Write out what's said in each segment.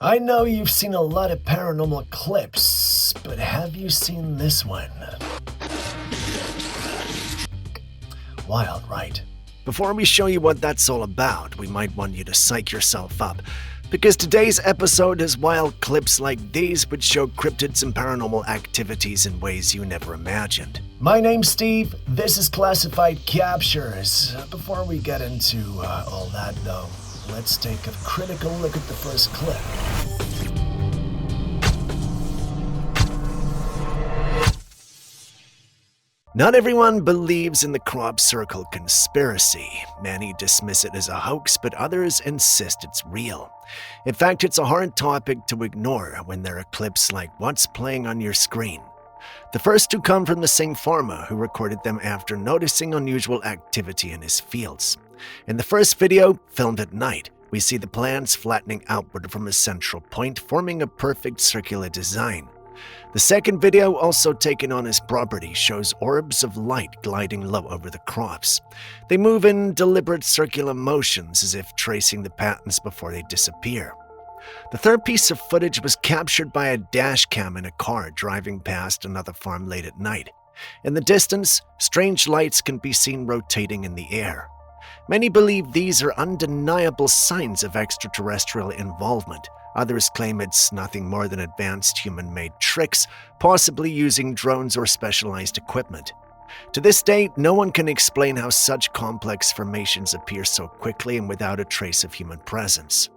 I know you've seen a lot of paranormal clips, but have you seen this one? Wild, right? Before we show you what that's all about, we might want you to psych yourself up, because today's episode has wild clips like these which show cryptids and paranormal activities in ways you never imagined. My name's Steve, this is Classified Captures. Before we get into all that though, let's take a critical look at the first clip. Not everyone believes in the crop circle conspiracy. Many dismiss it as a hoax, but others insist it's real. In fact, it's a hard topic to ignore when there are clips like what's playing on your screen. The first two come from the same farmer who recorded them after noticing unusual activity in his fields. In the first video, filmed at night, we see the plants flattening outward from a central point, forming a perfect circular design. The second video, also taken on his property, shows orbs of light gliding low over the crops. They move in deliberate circular motions as if tracing the patterns before they disappear. The third piece of footage was captured by a dash cam in a car driving past another farm late at night. In the distance, strange lights can be seen rotating in the air. Many believe these are undeniable signs of extraterrestrial involvement. Others claim it's nothing more than advanced human-made tricks, possibly using drones or specialized equipment. To this day, no one can explain how such complex formations appear so quickly and without a trace of human presence.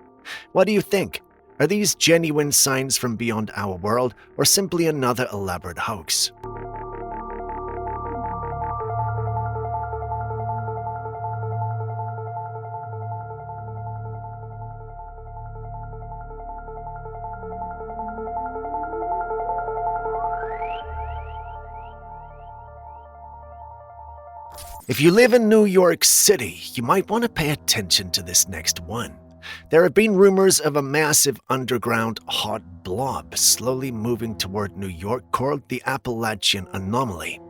What do you think? Are these genuine signs from beyond our world, or simply another elaborate hoax? If you live in New York City, you might want to pay attention to this next one. There have been rumors of a massive underground hot blob slowly moving toward New York called the Appalachian Anomaly.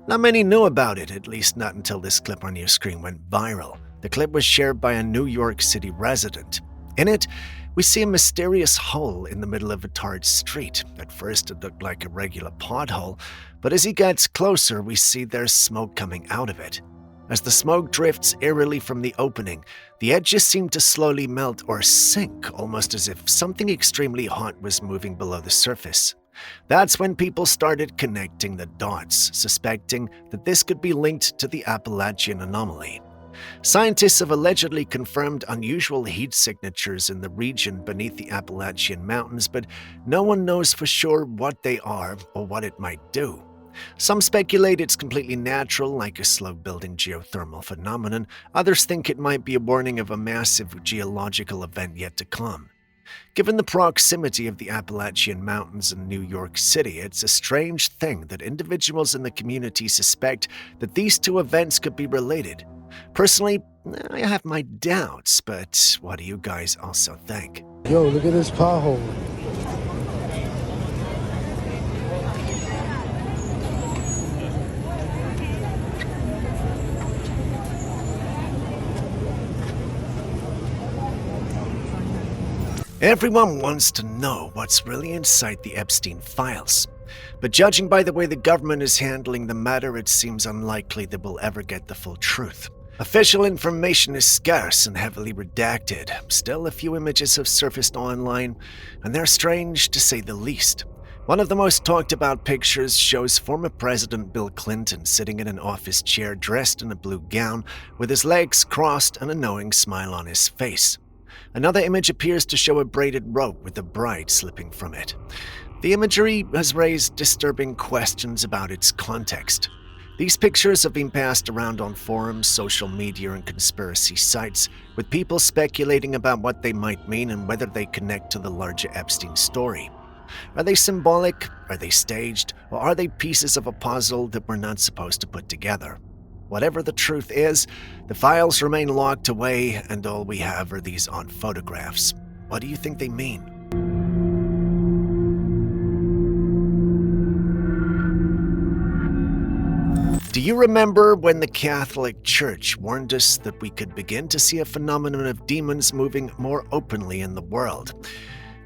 Not many knew about it, at least not until this clip on your screen went viral. The clip was shared by a New York City resident. In it, we see a mysterious hole in the middle of a tarred street. At first, it looked like a regular pothole, but as he gets closer, we see there's smoke coming out of it. As the smoke drifts eerily from the opening, the edges seem to slowly melt or sink, almost as if something extremely hot was moving below the surface. That's when people started connecting the dots, suspecting that this could be linked to the Appalachian Anomaly. Scientists have allegedly confirmed unusual heat signatures in the region beneath the Appalachian Mountains, but no one knows for sure what they are or what it might do. Some speculate it's completely natural, like a slow-building geothermal phenomenon. Others think it might be a warning of a massive geological event yet to come. Given the proximity of the Appalachian Mountains and New York City, it's a strange thing that individuals in the community suspect that these two events could be related. Personally, I have my doubts, but what do you guys also think? Yo, look at this pothole. Everyone wants to know what's really inside the Epstein files. But judging by the way the government is handling the matter, it seems unlikely that we'll ever get the full truth. Official information is scarce and heavily redacted. Still, a few images have surfaced online, and they're strange to say the least. One of the most talked about pictures shows former President Bill Clinton sitting in an office chair dressed in a blue gown, with his legs crossed and a knowing smile on his face. Another image appears to show a braided rope with a bride slipping from it. The imagery has raised disturbing questions about its context. These pictures have been passed around on forums, social media, and conspiracy sites, with people speculating about what they might mean and whether they connect to the larger Epstein story. Are they symbolic? Are they staged? Or are they pieces of a puzzle that we're not supposed to put together? Whatever the truth is, the files remain locked away, and all we have are these odd photographs. What do you think they mean? Do you remember when the Catholic Church warned us that we could begin to see a phenomenon of demons moving more openly in the world?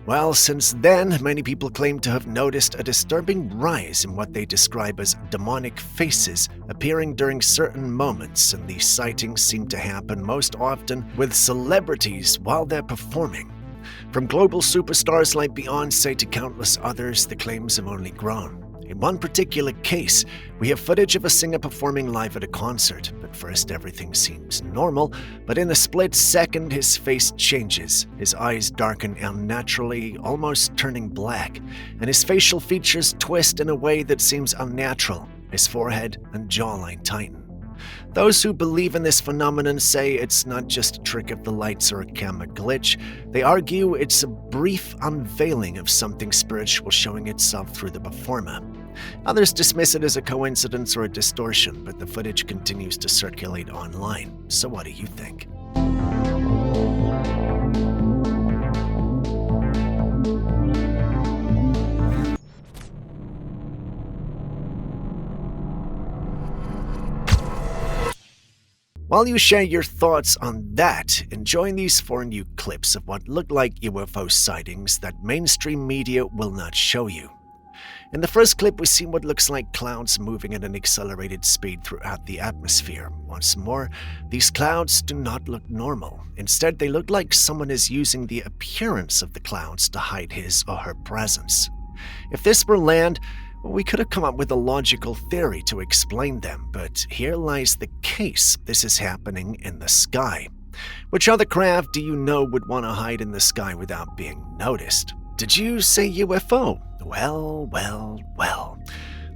Well, since then, many people claim to have noticed a disturbing rise in what they describe as demonic faces appearing during certain moments, and these sightings seem to happen most often with celebrities while they're performing. From global superstars like Beyoncé to countless others, the claims have only grown. In one particular case, we have footage of a singer performing live at a concert. At first, everything seems normal, but in a split second, his face changes. His eyes darken unnaturally, almost turning black, and his facial features twist in a way that seems unnatural. His forehead and jawline tighten. Those who believe in this phenomenon say it's not just a trick of the lights or a camera glitch. They argue it's a brief unveiling of something spiritual showing itself through the performer. Others dismiss it as a coincidence or a distortion, but the footage continues to circulate online. So what do you think? While you share your thoughts on that, enjoy these 4 new clips of what look like UFO sightings that mainstream media will not show you. In the first clip, we see what looks like clouds moving at an accelerated speed throughout the atmosphere. Once more, these clouds do not look normal. Instead, they look like someone is using the appearance of the clouds to hide his or her presence. If this were land, we could have come up with a logical theory to explain them, but here lies the case. This is happening in the sky. Which other craft do you know would want to hide in the sky without being noticed? Did you say UFO? Well.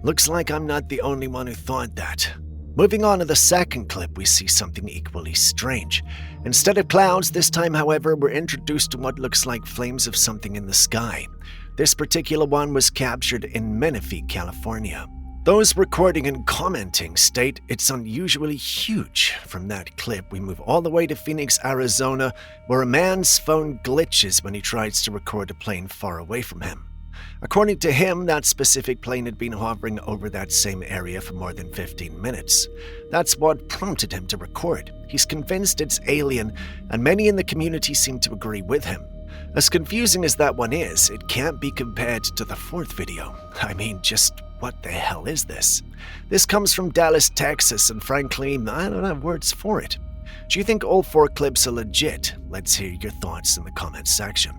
Looks like I'm not the only one who thought that. Moving on to the second clip, we see something equally strange. Instead of clouds, this time, however, we're introduced to what looks like flames of something in the sky. This particular one was captured in Menifee, California. Those recording and commenting state it's unusually huge. From that clip, we move all the way to Phoenix, Arizona, where a man's phone glitches when he tries to record a plane far away from him. According to him, that specific plane had been hovering over that same area for more than 15 minutes. That's what prompted him to record. He's convinced it's alien, and many in the community seem to agree with him. As confusing as that one is, it can't be compared to the fourth video. I mean, just what the hell is this? This comes from Dallas, Texas, and frankly, I don't have words for it. Do you think all 4 clips are legit? Let's hear your thoughts in the comments section.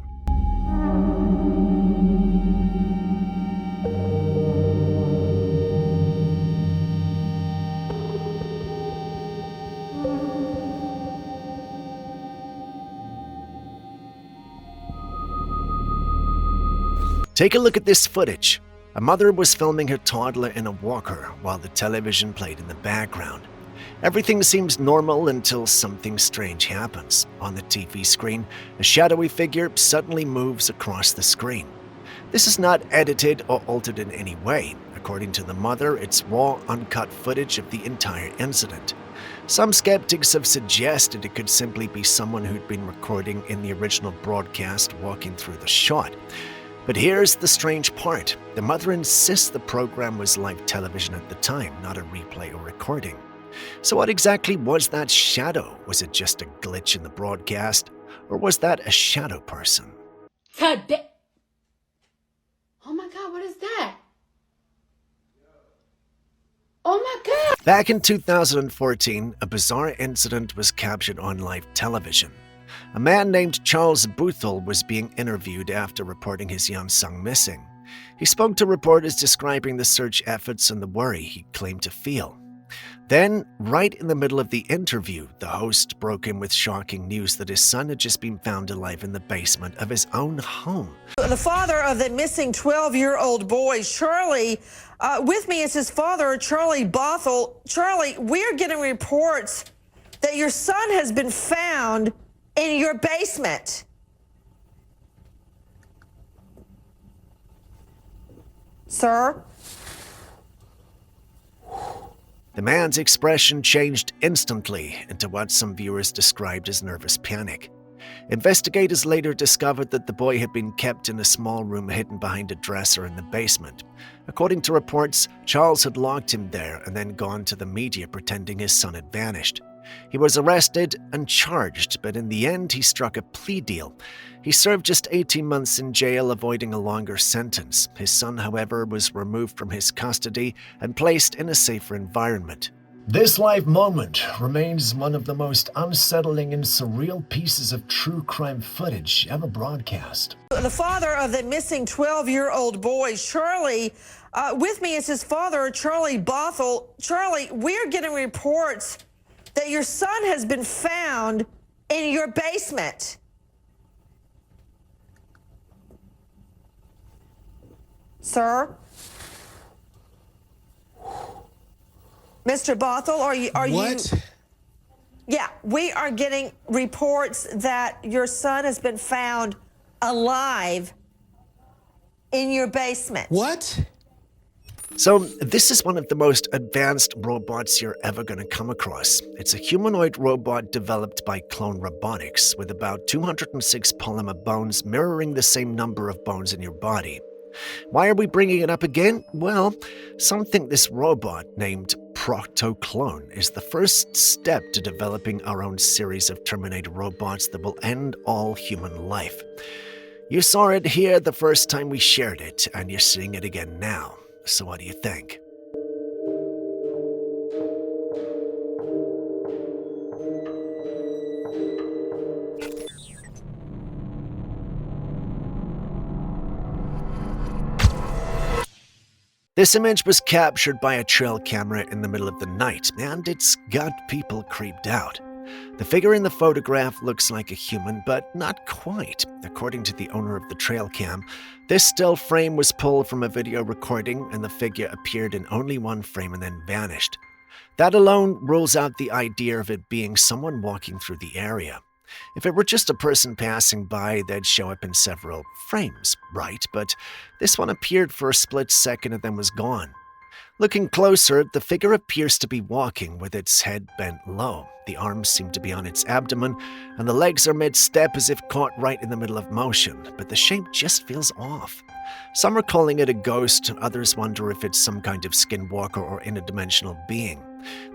Take a look at this footage. A mother was filming her toddler in a walker while the television played in the background. Everything seems normal until something strange happens. On the TV screen, a shadowy figure suddenly moves across the screen. This is not edited or altered in any way. According to the mother, it's raw, uncut footage of the entire incident. Some skeptics have suggested it could simply be someone who'd been recording in the original broadcast walking through the shot. But here's the strange part. The mother insists the program was live television at the time, not a replay or recording. So what exactly was that shadow? Was it just a glitch in the broadcast? Or was that a shadow person? Oh my God, what is that? Oh my God! Back in 2014, a bizarre incident was captured on live television. A man named Charles Boothel was being interviewed after reporting his young son missing. He spoke to reporters describing the search efforts and the worry he claimed to feel. Then, right in the middle of the interview, the host broke in with shocking news that his son had just been found alive in the basement of his own home. The father of the missing 12-year-old boy, Charlie, with me is his father, Charlie Bothell. Charlie, we're getting reports that your son has been found in your basement. Sir? The man's expression changed instantly into what some viewers described as nervous panic. Investigators later discovered that the boy had been kept in a small room hidden behind a dresser in the basement. According to reports, Charles had locked him there and then gone to the media pretending his son had vanished. He was arrested and charged, but in the end he struck a plea deal. He served just 18 months in jail, avoiding a longer sentence. His son, however, was removed from his custody and placed in a safer environment. This live moment remains one of the most unsettling and surreal pieces of true crime footage ever broadcast. The father of the missing 12-year-old boy, Charlie, with me is his father, Charlie Bothell. Charlie, we're getting reports that your son has been found in your basement. Sir? Mr. Bothell, are you... What? Yeah, we are getting reports that your son has been found alive in your basement. What? So, this is one of the most advanced robots you're ever going to come across. It's a humanoid robot developed by Clone Robotics with about 206 polymer bones mirroring the same number of bones in your body. Why are we bringing it up again? Well, some think this robot, named Proto-Clone, is the first step to developing our own series of Terminator robots that will end all human life. You saw it here the first time we shared it, and you're seeing it again now. So what do you think? This image was captured by a trail camera in the middle of the night, and it's got people creeped out. The figure in the photograph looks like a human, but not quite. According to the owner of the trail cam, this still frame was pulled from a video recording, and the figure appeared in only one frame and then vanished. That alone rules out the idea of it being someone walking through the area. If it were just a person passing by, they'd show up in several frames, right? But this one appeared for a split second and then was gone. Looking closer, the figure appears to be walking with its head bent low. The arms seem to be on its abdomen, and the legs are mid-step as if caught right in the middle of motion, but the shape just feels off. Some are calling it a ghost, others wonder if it's some kind of skinwalker or interdimensional being.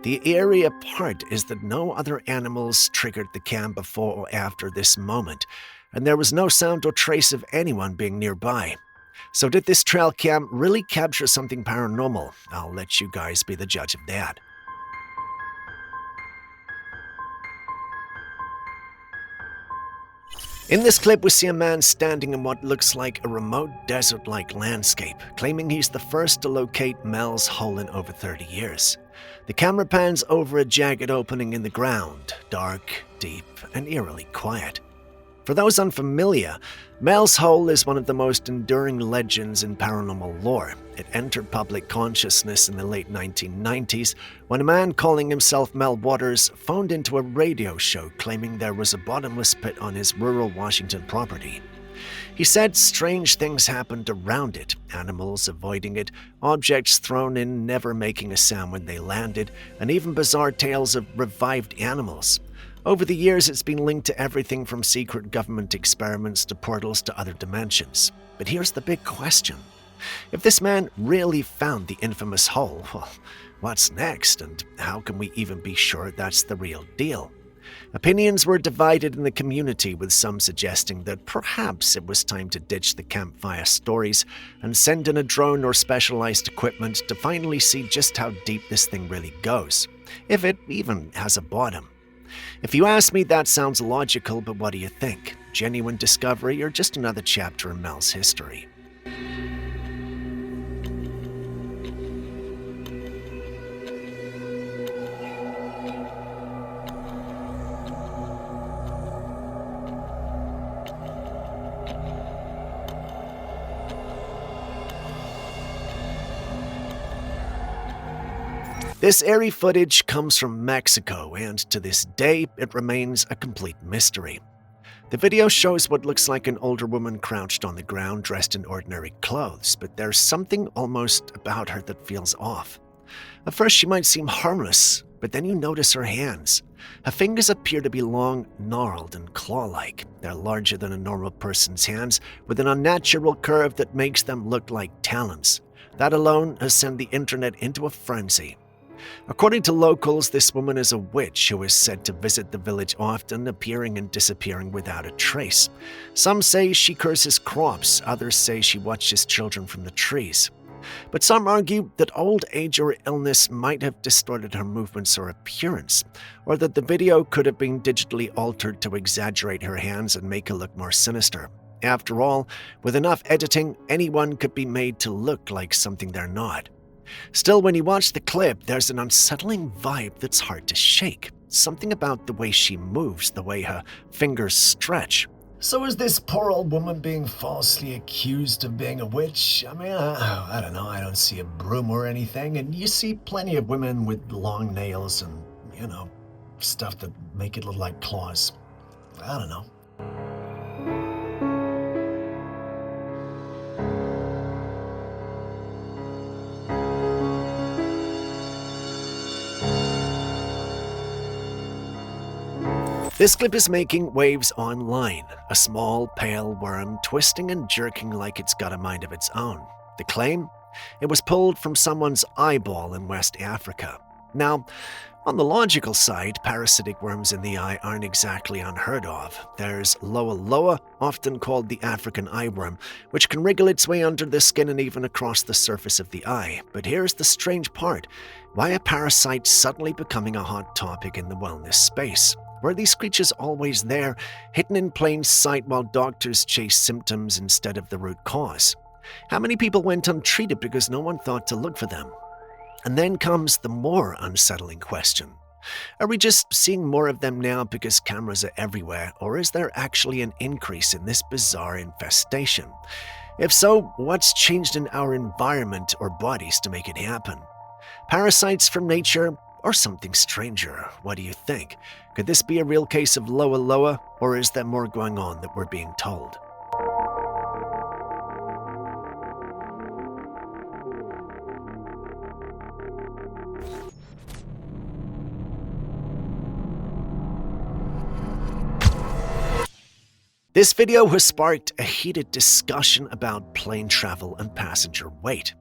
The eerie part is that no other animals triggered the cam before or after this moment, and there was no sound or trace of anyone being nearby. So did this trail cam really capture something paranormal? I'll let you guys be the judge of that. In this clip, we see a man standing in what looks like a remote desert-like landscape, claiming he's the first to locate Mel's hole in over 30 years. The camera pans over a jagged opening in the ground, dark, deep, and eerily quiet. For those unfamiliar, Mel's Hole is one of the most enduring legends in paranormal lore. It entered public consciousness in the late 1990s when a man calling himself Mel Waters phoned into a radio show claiming there was a bottomless pit on his rural Washington property. He said strange things happened around it, animals avoiding it, objects thrown in never making a sound when they landed, and even bizarre tales of revived animals. Over the years, it's been linked to everything from secret government experiments to portals to other dimensions. But here's the big question. If this man really found the infamous hole, well, what's next, and how can we even be sure that's the real deal? Opinions were divided in the community, with some suggesting that perhaps it was time to ditch the campfire stories and send in a drone or specialized equipment to finally see just how deep this thing really goes, if it even has a bottom. If you ask me, that sounds logical, but what do you think? Genuine discovery or just another chapter in Mel's history? This eerie footage comes from Mexico, and to this day, it remains a complete mystery. The video shows what looks like an older woman crouched on the ground, dressed in ordinary clothes, but there's something almost about her that feels off. At first, she might seem harmless, but then you notice her hands. Her fingers appear to be long, gnarled, and claw-like. They're larger than a normal person's hands, with an unnatural curve that makes them look like talons. That alone has sent the internet into a frenzy. According to locals, this woman is a witch who is said to visit the village often, appearing and disappearing without a trace. Some say she curses crops, others say she watches children from the trees. But some argue that old age or illness might have distorted her movements or appearance, or that the video could have been digitally altered to exaggerate her hands and make her look more sinister. After all, with enough editing, anyone could be made to look like something they're not. Still, when you watch the clip, there's an unsettling vibe that's hard to shake. Something about the way she moves, the way her fingers stretch. So is this poor old woman being falsely accused of being a witch? I mean, I don't know, I don't see a broom or anything, and you see plenty of women with long nails and, stuff that make it look like claws. I don't know. This clip is making waves online, a small, pale worm twisting and jerking like it's got a mind of its own. The claim? It was pulled from someone's eyeball in West Africa. Now, on the logical side, parasitic worms in the eye aren't exactly unheard of. There's loa loa, often called the African eyeworm, which can wriggle its way under the skin and even across the surface of the eye. But here's the strange part. Why are parasites suddenly becoming a hot topic in the wellness space? Were these creatures always there, hidden in plain sight while doctors chase symptoms instead of the root cause? How many people went untreated because no one thought to look for them? And then comes the more unsettling question. Are we just seeing more of them now because cameras are everywhere, or is there actually an increase in this bizarre infestation? If so, what's changed in our environment or bodies to make it happen? Parasites from nature, or something stranger? What do you think? Could this be a real case of loa loa, or is there more going on that we're being told? This video has sparked a heated discussion about plane travel and passenger weight.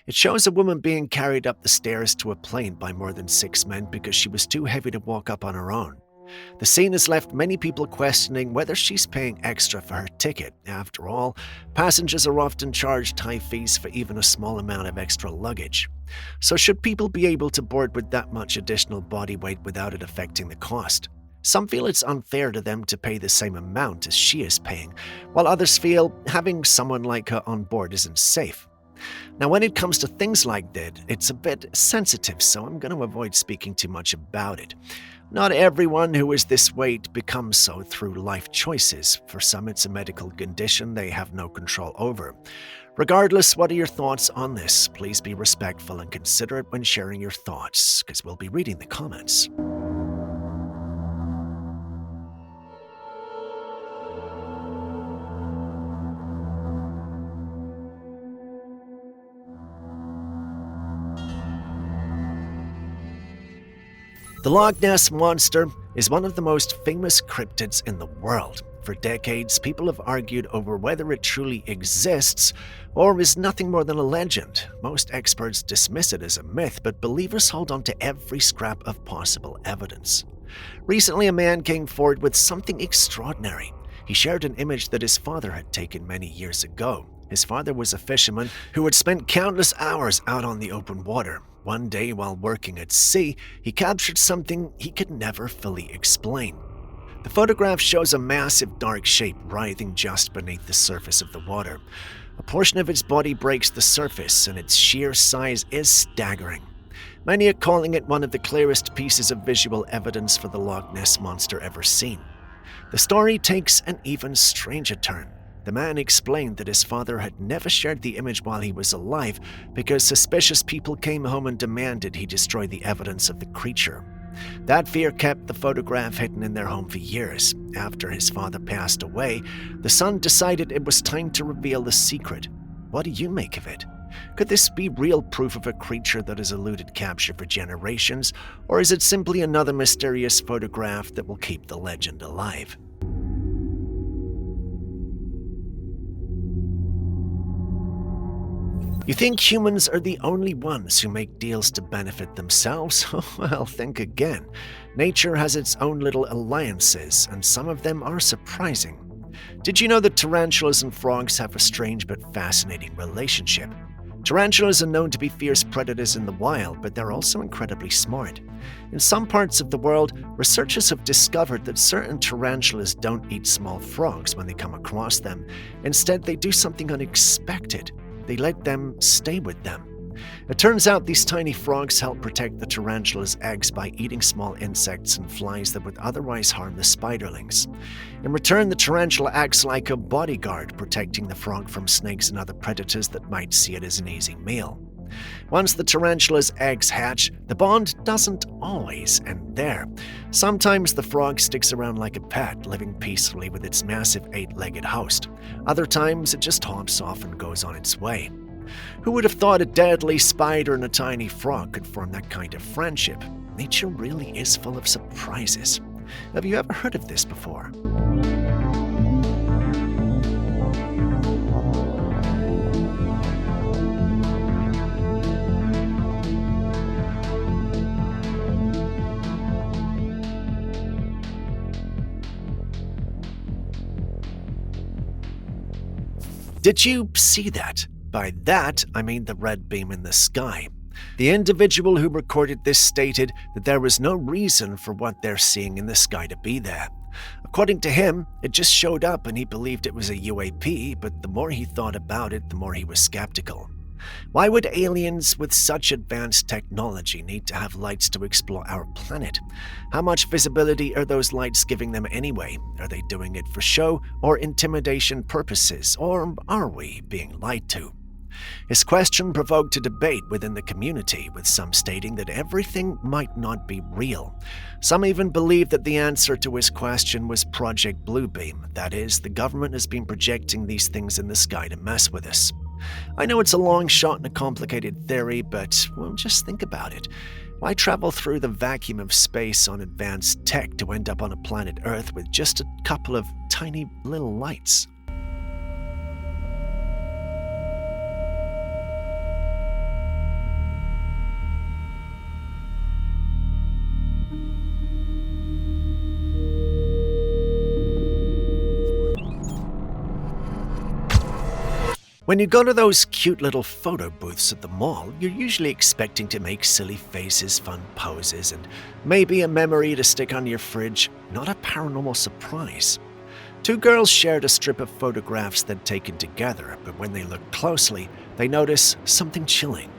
It shows a woman being carried up the stairs to a plane by more than 6 men because she was too heavy to walk up on her own. The scene has left many people questioning whether she's paying extra for her ticket. After all, passengers are often charged high fees for even a small amount of extra luggage. So should people be able to board with that much additional body weight without it affecting the cost? Some feel it's unfair to them to pay the same amount as she is paying, while others feel having someone like her on board isn't safe. Now, when it comes to things like that, it's a bit sensitive, so I'm going to avoid speaking too much about it. Not everyone who is this weight becomes so through life choices. For some, it's a medical condition they have no control over. Regardless, what are your thoughts on this? Please be respectful and considerate when sharing your thoughts, because we'll be reading the comments. The Loch Ness Monster is one of the most famous cryptids in the world. For decades, people have argued over whether it truly exists or is nothing more than a legend. Most experts dismiss it as a myth, but believers hold on to every scrap of possible evidence. Recently, a man came forward with something extraordinary. He shared an image that his father had taken many years ago. His father was a fisherman who had spent countless hours out on the open water. One day, while working at sea, he captured something he could never fully explain. The photograph shows a massive dark shape writhing just beneath the surface of the water. A portion of its body breaks the surface, and its sheer size is staggering. Many are calling it one of the clearest pieces of visual evidence for the Loch Ness Monster ever seen. The story takes an even stranger turn. The man explained that his father had never shared the image while he was alive because suspicious people came home and demanded he destroy the evidence of the creature. That fear kept the photograph hidden in their home for years. After his father passed away, the son decided it was time to reveal the secret. What do you make of it? Could this be real proof of a creature that has eluded capture for generations, or is it simply another mysterious photograph that will keep the legend alive? You think humans are the only ones who make deals to benefit themselves? Well, think again. Nature has its own little alliances, and some of them are surprising. Did you know that tarantulas and frogs have a strange but fascinating relationship? Tarantulas are known to be fierce predators in the wild, but they're also incredibly smart. In some parts of the world, researchers have discovered that certain tarantulas don't eat small frogs when they come across them. Instead, they do something unexpected. They let them stay with them. It turns out these tiny frogs help protect the tarantula's eggs by eating small insects and flies that would otherwise harm the spiderlings. In return, the tarantula acts like a bodyguard, protecting the frog from snakes and other predators that might see it as an easy meal. Once the tarantula's eggs hatch, the bond doesn't always end there. Sometimes the frog sticks around like a pet, living peacefully with its massive 8-legged host. Other times, it just hops off and goes on its way. Who would have thought a deadly spider and a tiny frog could form that kind of friendship? Nature really is full of surprises. Have you ever heard of this before? Did you see that? By that, I mean the red beam in the sky. The individual who recorded this stated that there was no reason for what they're seeing in the sky to be there. According to him, it just showed up and he believed it was a UAP, but the more he thought about it, the more he was skeptical. Why would aliens with such advanced technology need to have lights to explore our planet? How much visibility are those lights giving them anyway? Are they doing it for show or intimidation purposes, or are we being lied to? His question provoked a debate within the community, with some stating that everything might not be real. Some even believe that the answer to his question was Project Bluebeam. That is, the government has been projecting these things in the sky to mess with us. I know it's a long shot and a complicated theory, but, well, just think about it. Why travel through the vacuum of space on advanced tech to end up on a planet Earth with just a couple of tiny little lights? When you go to those cute little photo booths at the mall, you're usually expecting to make silly faces, fun poses, and maybe a memory to stick on your fridge, not a paranormal surprise. Two girls shared a strip of photographs they'd taken together, but when they look closely, they notice something chilling.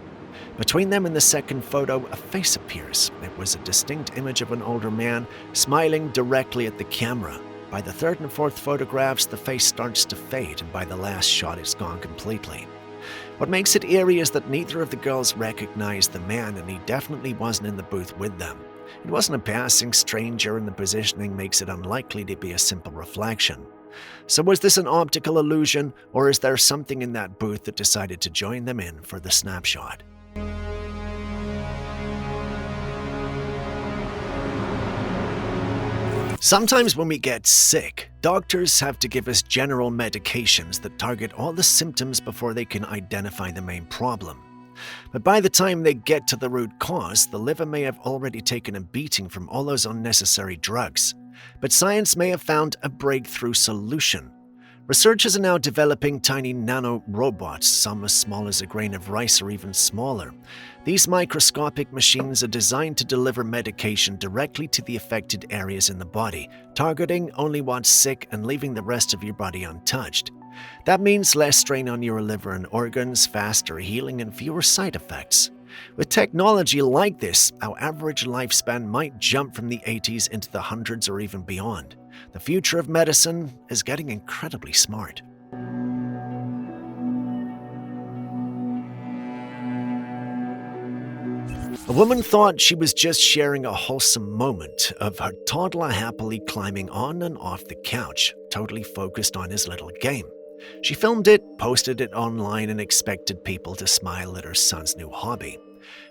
Between them and the second photo, a face appears. It was a distinct image of an older man smiling directly at the camera. By the third and fourth photographs, the face starts to fade, and by the last shot, it's gone completely. What makes it eerie is that neither of the girls recognized the man, and he definitely wasn't in the booth with them. It wasn't a passing stranger, and the positioning makes it unlikely to be a simple reflection. So was this an optical illusion, or is there something in that booth that decided to join them in for the snapshot? Sometimes when we get sick, doctors have to give us general medications that target all the symptoms before they can identify the main problem. But by the time they get to the root cause, the liver may have already taken a beating from all those unnecessary drugs. But science may have found a breakthrough solution. Researchers are now developing tiny nano-robots, some as small as a grain of rice or even smaller. These microscopic machines are designed to deliver medication directly to the affected areas in the body, targeting only what's sick and leaving the rest of your body untouched. That means less strain on your liver and organs, faster healing, and fewer side effects. With technology like this, our average lifespan might jump from the 80s into the hundreds or even beyond. The future of medicine is getting incredibly smart. A woman thought she was just sharing a wholesome moment of her toddler happily climbing on and off the couch, totally focused on his little game. She filmed it, posted it online, and expected people to smile at her son's new hobby.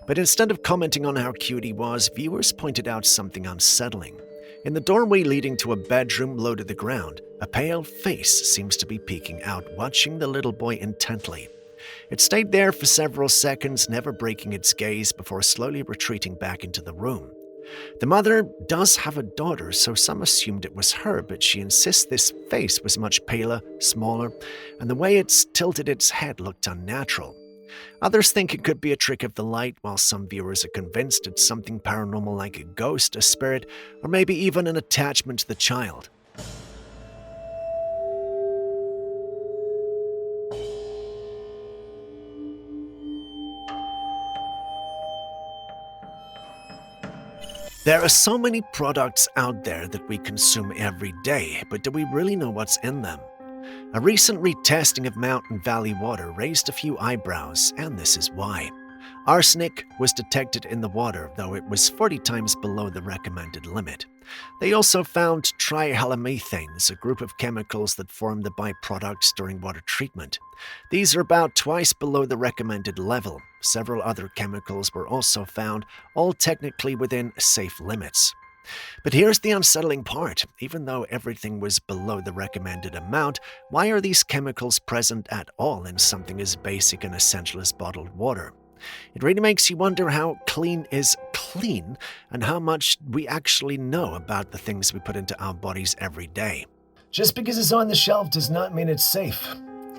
But instead of commenting on how cute he was, viewers pointed out something unsettling. In the doorway leading to a bedroom low to the ground, a pale face seems to be peeking out, watching the little boy intently. It stayed there for several seconds, never breaking its gaze before slowly retreating back into the room. The mother does have a daughter, so some assumed it was her, but she insists this face was much paler, smaller, and the way it's tilted its head looked unnatural. Others think it could be a trick of the light, while some viewers are convinced it's something paranormal like a ghost, a spirit, or maybe even an attachment to the child. There are so many products out there that we consume every day, but do we really know what's in them? A recent retesting of Mountain Valley water raised a few eyebrows, and this is why. Arsenic was detected in the water, though it was 40 times below the recommended limit. They also found trihalomethanes, a group of chemicals that form the byproducts during water treatment. These are about twice below the recommended level. Several other chemicals were also found, all technically within safe limits. But here's the unsettling part. Even though everything was below the recommended amount, why are these chemicals present at all in something as basic and essential as bottled water? It really makes you wonder how clean is clean and how much we actually know about the things we put into our bodies every day. Just because it's on the shelf does not mean it's safe.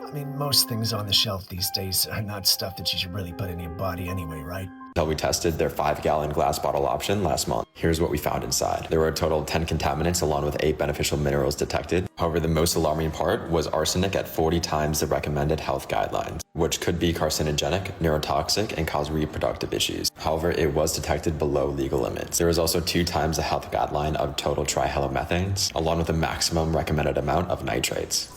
I mean, most things on the shelf these days are not stuff that you should really put in your body anyway, right? Until we tested their 5-gallon glass bottle option last month. Here's what we found inside. There were a total of 10 contaminants along with 8 beneficial minerals detected. However, the most alarming part was arsenic at 40 times the recommended health guidelines, which could be carcinogenic, neurotoxic, and cause reproductive issues. However, it was detected below legal limits. There was also 2 times the health guideline of total trihalomethanes, along with a maximum recommended amount of nitrates.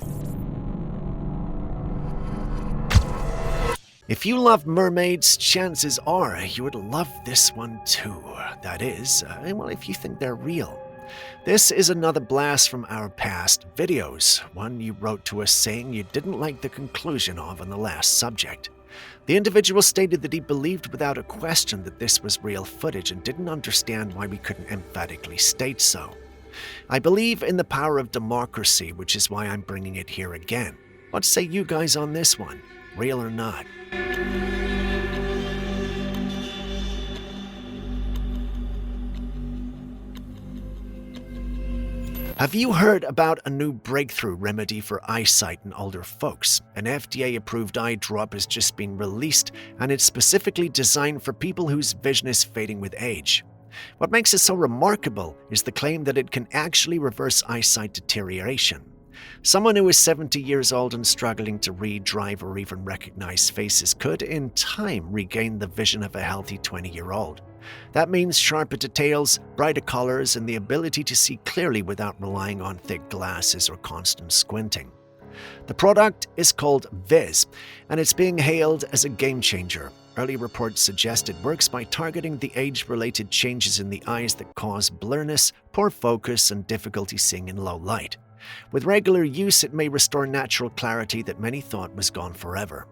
If you love mermaids, chances are you would love this one too. That is, if you think they're real. This is another blast from our past videos, one you wrote to us saying you didn't like the conclusion of on the last subject. The individual stated that he believed without a question that this was real footage and didn't understand why we couldn't emphatically state so. I believe in the power of democracy, which is why I'm bringing it here again. What say you guys on this one? Real or not? Have you heard about a new breakthrough remedy for eyesight in older folks? An FDA-approved eye drop has just been released, and it's specifically designed for people whose vision is fading with age. What makes it so remarkable is the claim that it can actually reverse eyesight deterioration. Someone who is 70 years old and struggling to read, drive, or even recognize faces could, in time, regain the vision of a healthy 20-year-old. That means sharper details, brighter colors, and the ability to see clearly without relying on thick glasses or constant squinting. The product is called Viz, and it's being hailed as a game-changer. Early reports suggest it works by targeting the age-related changes in the eyes that cause blurriness, poor focus, and difficulty seeing in low light. With regular use, it may restore natural clarity that many thought was gone forever.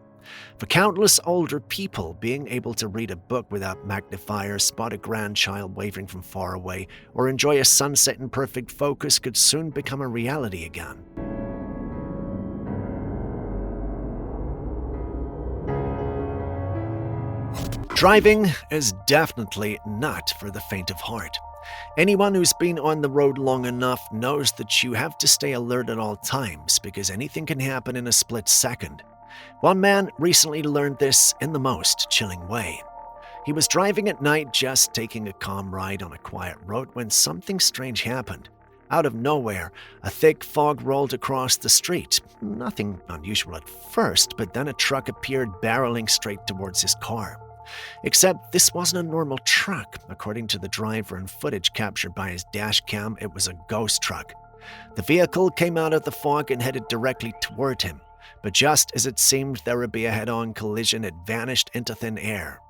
For countless older people, being able to read a book without magnifiers, spot a grandchild waving from far away, or enjoy a sunset in perfect focus could soon become a reality again. Driving is definitely not for the faint of heart. Anyone who's been on the road long enough knows that you have to stay alert at all times because anything can happen in a split second. One man recently learned this in the most chilling way. He was driving at night, just taking a calm ride on a quiet road when something strange happened. Out of nowhere, a thick fog rolled across the street. Nothing unusual at first, but then a truck appeared barreling straight towards his car. Except this wasn't a normal truck. According to the driver and footage captured by his dash cam, it was a ghost truck. The vehicle came out of the fog and headed directly toward him. But just as it seemed there would be a head-on collision, it vanished into thin air.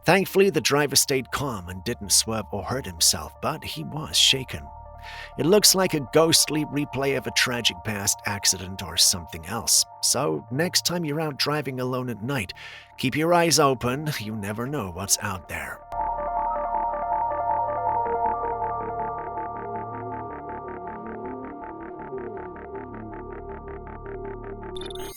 Thankfully, the driver stayed calm and didn't swerve or hurt himself, but he was shaken. It looks like a ghostly replay of a tragic past accident or something else. So, next time you're out driving alone at night, keep your eyes open. You never know what's out there.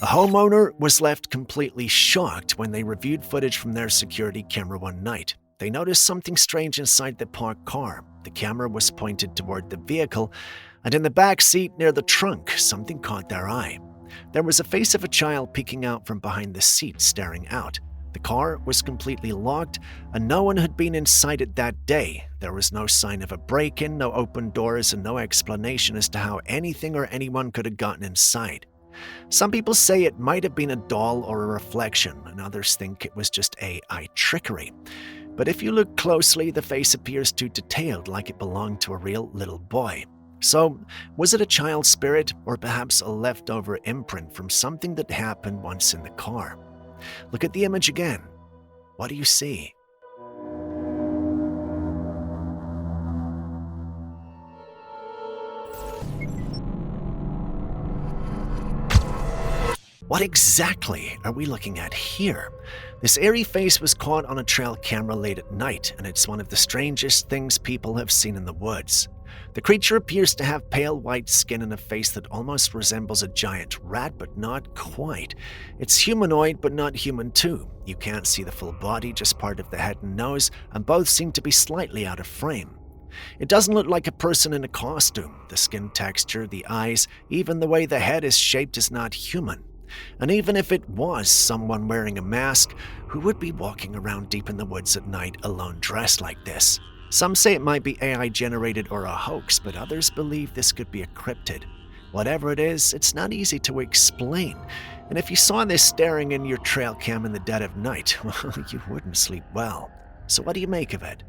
A homeowner was left completely shocked when they reviewed footage from their security camera one night. They noticed something strange inside the parked car. The camera was pointed toward the vehicle, and in the back seat near the trunk, something caught their eye. There was a face of a child peeking out from behind the seat, staring out. The car was completely locked, and no one had been inside it that day. There was no sign of a break-in, no open doors, and no explanation as to how anything or anyone could have gotten inside. Some people say it might have been a doll or a reflection, and others think it was just AI trickery. But if you look closely, the face appears too detailed, like it belonged to a real little boy. So, was it a child spirit, or perhaps a leftover imprint from something that happened once in the car? Look at the image again. What do you see? What exactly are we looking at here? This eerie face was caught on a trail camera late at night, and it's one of the strangest things people have seen in the woods. The creature appears to have pale white skin and a face that almost resembles a giant rat, but not quite. It's humanoid, but not human too. You can't see the full body, just part of the head and nose, and both seem to be slightly out of frame. It doesn't look like a person in a costume. The skin texture, the eyes, even the way the head is shaped is not human. And even if it was someone wearing a mask, who would be walking around deep in the woods at night alone dressed like this? Some say it might be AI generated or a hoax, but others believe this could be a cryptid. Whatever it is, it's not easy to explain. And if you saw this staring in your trail cam in the dead of night, well, you wouldn't sleep well. So what do you make of it?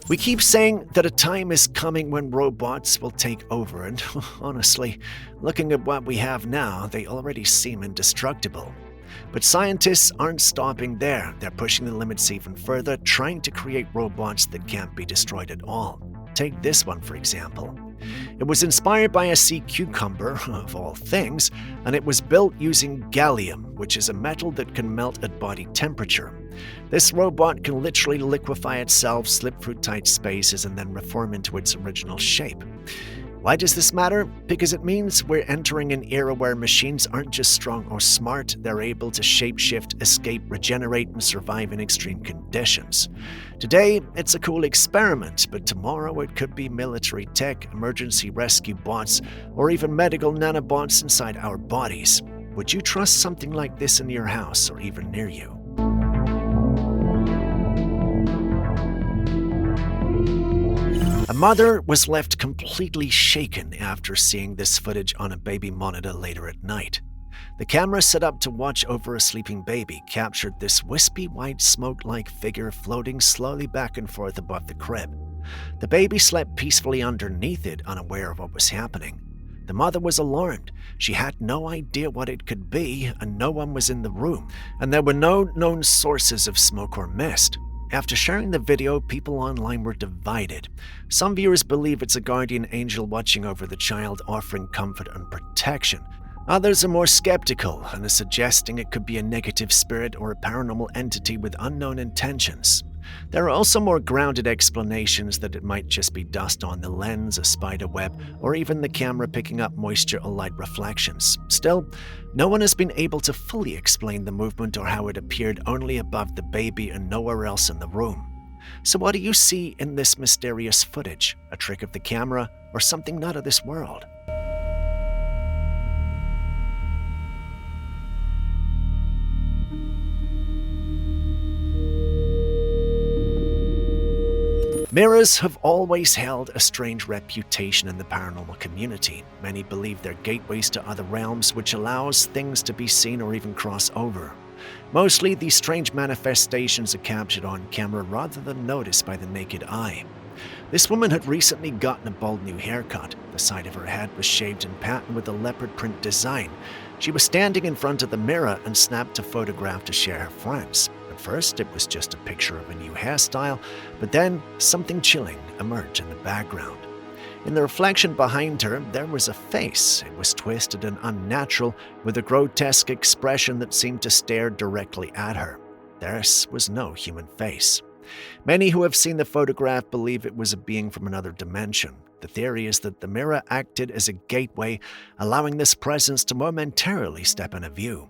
We keep saying that a time is coming when robots will take over, and honestly, looking at what we have now, they already seem indestructible. But scientists aren't stopping there. They're pushing the limits even further, trying to create robots that can't be destroyed at all. Take this one, for example. It was inspired by a sea cucumber, of all things, and it was built using gallium, which is a metal that can melt at body temperature. This robot can literally liquefy itself, slip through tight spaces, and then reform into its original shape. Why does this matter? Because it means we're entering an era where machines aren't just strong or smart, they're able to shapeshift, escape, regenerate, and survive in extreme conditions. Today, it's a cool experiment, but tomorrow it could be military tech, emergency rescue bots, or even medical nanobots inside our bodies. Would you trust something like this in your house or even near you? A mother was left completely shaken after seeing this footage on a baby monitor later at night. The camera set up to watch over a sleeping baby captured this wispy white smoke-like figure floating slowly back and forth above the crib. The baby slept peacefully underneath it, unaware of what was happening. The mother was alarmed. She had no idea what it could be, and no one was in the room, and there were no known sources of smoke or mist. After sharing the video, people online were divided. Some viewers believe it's a guardian angel watching over the child, offering comfort and protection. Others are more skeptical and are suggesting it could be a negative spirit or a paranormal entity with unknown intentions. There are also more grounded explanations that it might just be dust on the lens, a spider web, or even the camera picking up moisture or light reflections. Still, no one has been able to fully explain the movement or how it appeared only above the baby and nowhere else in the room. So what do you see in this mysterious footage? A trick of the camera or something not of this world? Mirrors have always held a strange reputation in the paranormal community. Many believe they're gateways to other realms, which allows things to be seen or even cross over. Mostly, these strange manifestations are captured on camera rather than noticed by the naked eye. This woman had recently gotten a bold new haircut. The side of her head was shaved and patterned with a leopard print design. She was standing in front of the mirror and snapped a photograph to share her friends. At first, it was just a picture of a new hairstyle, but then something chilling emerged in the background. In the reflection behind her, there was a face. It was twisted and unnatural, with a grotesque expression that seemed to stare directly at her. This was no human face. Many who have seen the photograph believe it was a being from another dimension. The theory is that the mirror acted as a gateway, allowing this presence to momentarily step into view.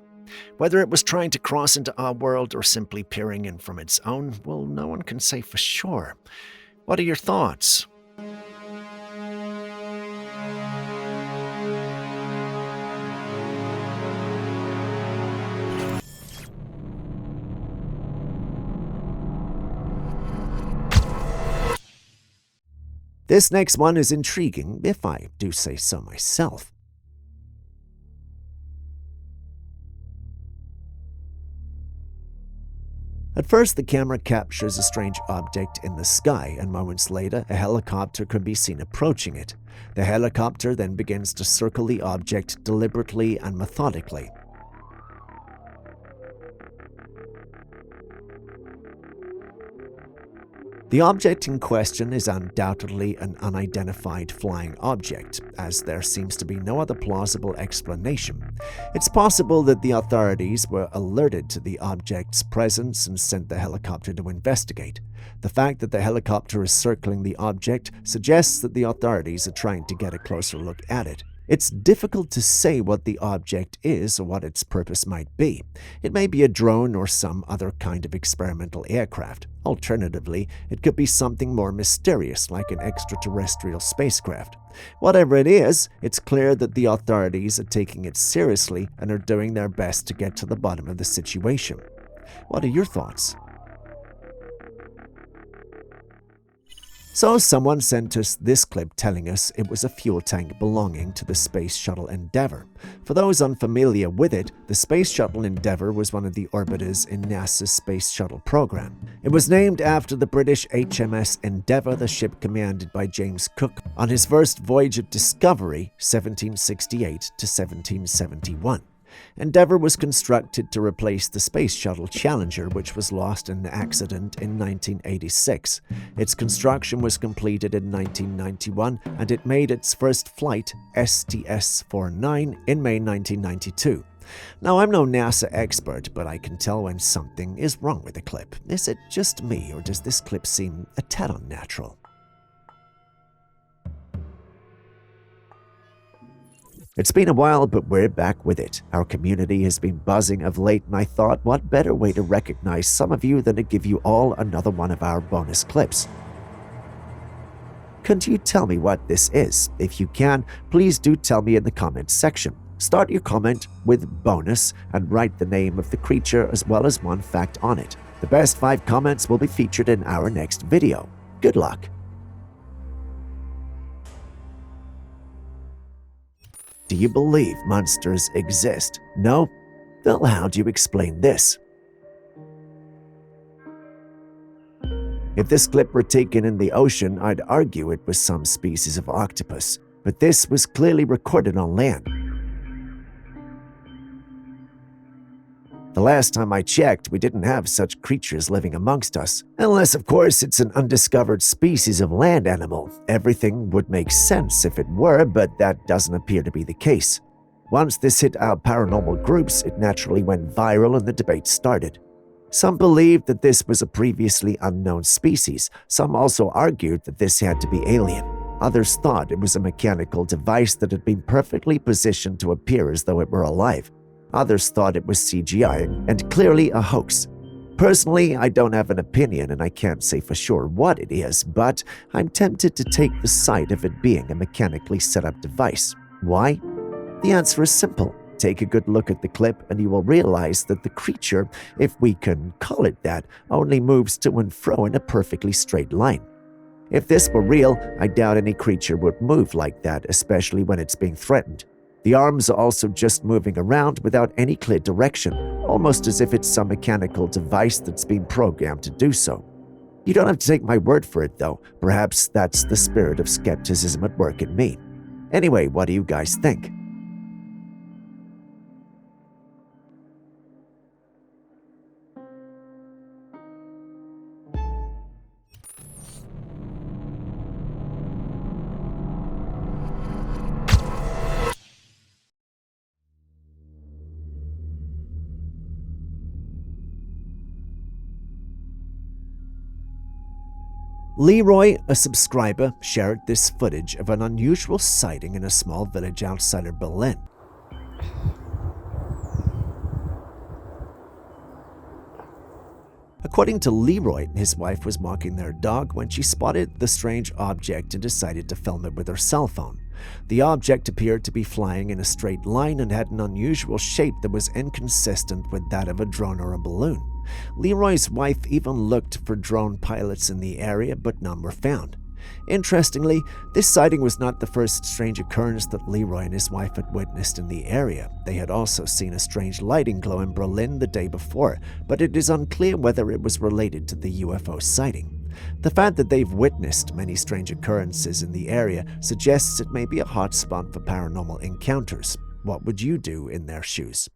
Whether it was trying to cross into our world or simply peering in from its own, well, no one can say for sure. What are your thoughts? This next one is intriguing, if I do say so myself. At first, the camera captures a strange object in the sky, and moments later, a helicopter can be seen approaching it. The helicopter then begins to circle the object deliberately and methodically. The object in question is undoubtedly an unidentified flying object, as there seems to be no other plausible explanation. It's possible that the authorities were alerted to the object's presence and sent the helicopter to investigate. The fact that the helicopter is circling the object suggests that the authorities are trying to get a closer look at it. It's difficult to say what the object is or what its purpose might be. It may be a drone or some other kind of experimental aircraft. Alternatively, it could be something more mysterious like an extraterrestrial spacecraft. Whatever it is, it's clear that the authorities are taking it seriously and are doing their best to get to the bottom of the situation. What are your thoughts? So someone sent us this clip telling us it was a fuel tank belonging to the Space Shuttle Endeavour. For those unfamiliar with it, the Space Shuttle Endeavour was one of the orbiters in NASA's Space Shuttle program. It was named after the British HMS Endeavour, the ship commanded by James Cook on his first voyage of discovery, 1768 to 1771. Endeavour was constructed to replace the Space Shuttle Challenger, which was lost in an accident in 1986. Its construction was completed in 1991, and it made its first flight, STS-49, in May 1992. Now, I'm no NASA expert, but I can tell when something is wrong with the clip. Is it just me, or does this clip seem a tad unnatural? It's been a while, but we're back with it. Our community has been buzzing of late, and I thought, what better way to recognize some of you than to give you all another one of our bonus clips. Can you tell me what this is? If you can, please do tell me in the comments section. Start your comment with bonus and write the name of the creature as well as one fact on it. The best 5 comments will be featured in our next video. Good luck. Do you believe monsters exist? No? Well, how do you explain this? If this clip were taken in the ocean, I'd argue it was some species of octopus, but this was clearly recorded on land. The last time I checked, we didn't have such creatures living amongst us. Unless, of course, it's an undiscovered species of land animal. Everything would make sense if it were, but that doesn't appear to be the case. Once this hit our paranormal groups, it naturally went viral and the debate started. Some believed that this was a previously unknown species. Some also argued that this had to be alien. Others thought it was a mechanical device that had been perfectly positioned to appear as though it were alive. Others thought it was CGI and clearly a hoax. Personally, I don't have an opinion and I can't say for sure what it is, but I'm tempted to take the side of it being a mechanically set up device. Why? The answer is simple. Take a good look at the clip and you will realize that the creature, if we can call it that, only moves to and fro in a perfectly straight line. If this were real, I doubt any creature would move like that, especially when it's being threatened. The arms are also just moving around without any clear direction, almost as if it's some mechanical device that's been programmed to do so. You don't have to take my word for it, though. Perhaps that's the spirit of skepticism at work in me. Anyway, what do you guys think? Leroy, a subscriber, shared this footage of an unusual sighting in a small village outside of Berlin. According to Leroy, his wife was walking their dog when she spotted the strange object and decided to film it with her cell phone. The object appeared to be flying in a straight line and had an unusual shape that was inconsistent with that of a drone or a balloon. Leroy's wife even looked for drone pilots in the area, but none were found. Interestingly, this sighting was not the first strange occurrence that Leroy and his wife had witnessed in the area. They had also seen a strange lighting glow in Berlin the day before, but it is unclear whether it was related to the UFO sighting. The fact that they've witnessed many strange occurrences in the area suggests it may be a hotspot for paranormal encounters. What would you do in their shoes?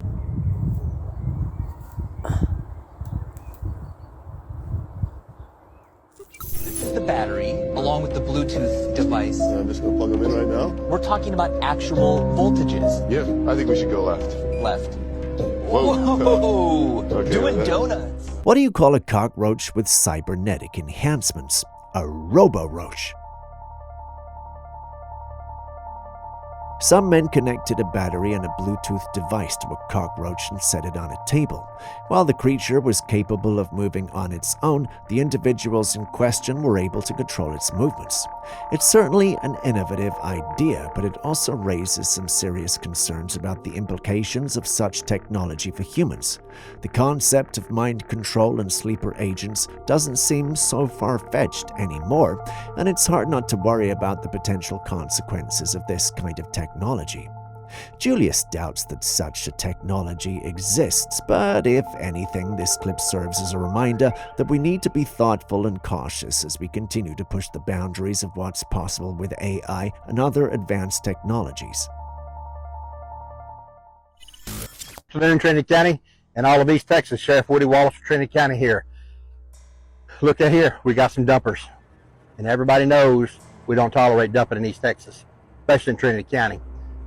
This is the battery, along with the Bluetooth device. I'm just gonna plug them in right now. We're talking about actual voltages. Yeah, I think we should go left. Left. Whoa. Whoa! Okay, Doing that- donuts. What do you call a cockroach with cybernetic enhancements? A robo-roach. Some men connected a battery and a Bluetooth device to a cockroach and set it on a table. While the creature was capable of moving on its own, the individuals in question were able to control its movements. It's certainly an innovative idea, but it also raises some serious concerns about the implications of such technology for humans. The concept of mind control and sleeper agents doesn't seem so far-fetched anymore, and it's hard not to worry about the potential consequences of this kind of technology. Julius doubts that such a technology exists, but if anything, this clip serves as a reminder that we need to be thoughtful and cautious as we continue to push the boundaries of what's possible with AI and other advanced technologies. In Trinity County and all of East Texas, Sheriff Woody Wallace from Trinity County here. Look at here, we got some dumpers. And everybody knows we don't tolerate dumping in East Texas, especially in Trinity County.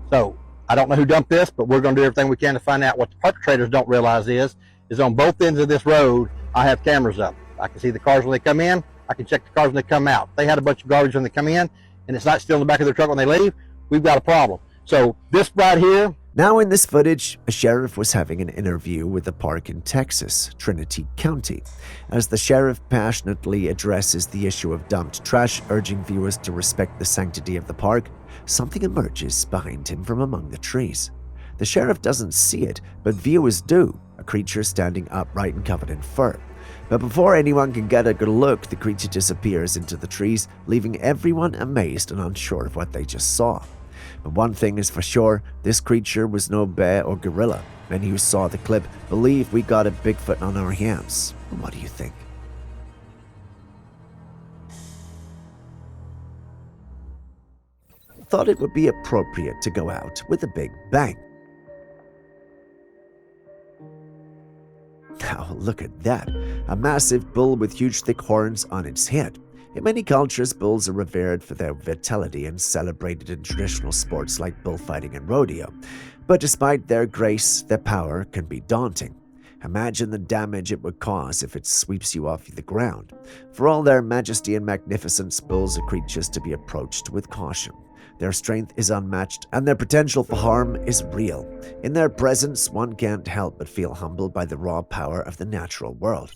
So I don't know who dumped this, but we're going to do everything we can to find out. What the perpetrators don't realize is on both ends of this road, I have cameras up. I can see the cars when they come in. I can check the cars when they come out. They had a bunch of garbage when they come in, and it's not still in the back of their truck when they leave. We've got a problem. So this right here. Now in this footage, a sheriff was having an interview with a park in Texas, Trinity County. As the sheriff passionately addresses the issue of dumped trash, urging viewers to respect the sanctity of the park, something emerges behind him from among the trees. The sheriff doesn't see it, but viewers do, a creature standing upright and covered in fur. But before anyone can get a good look, the creature disappears into the trees, leaving everyone amazed and unsure of what they just saw. But one thing is for sure, this creature was no bear or gorilla. Many who saw the clip believe we got a Bigfoot on our hands. What do you think? Thought it would be appropriate to go out with a big bang. Oh, look at that. A massive bull with huge thick horns on its head. In many cultures, bulls are revered for their vitality and celebrated in traditional sports like bullfighting and rodeo. But despite their grace, their power can be daunting. Imagine the damage it would cause if it sweeps you off the ground. For all their majesty and magnificence, bulls are creatures to be approached with caution. Their strength is unmatched, and their potential for harm is real. In their presence, one can't help but feel humbled by the raw power of the natural world.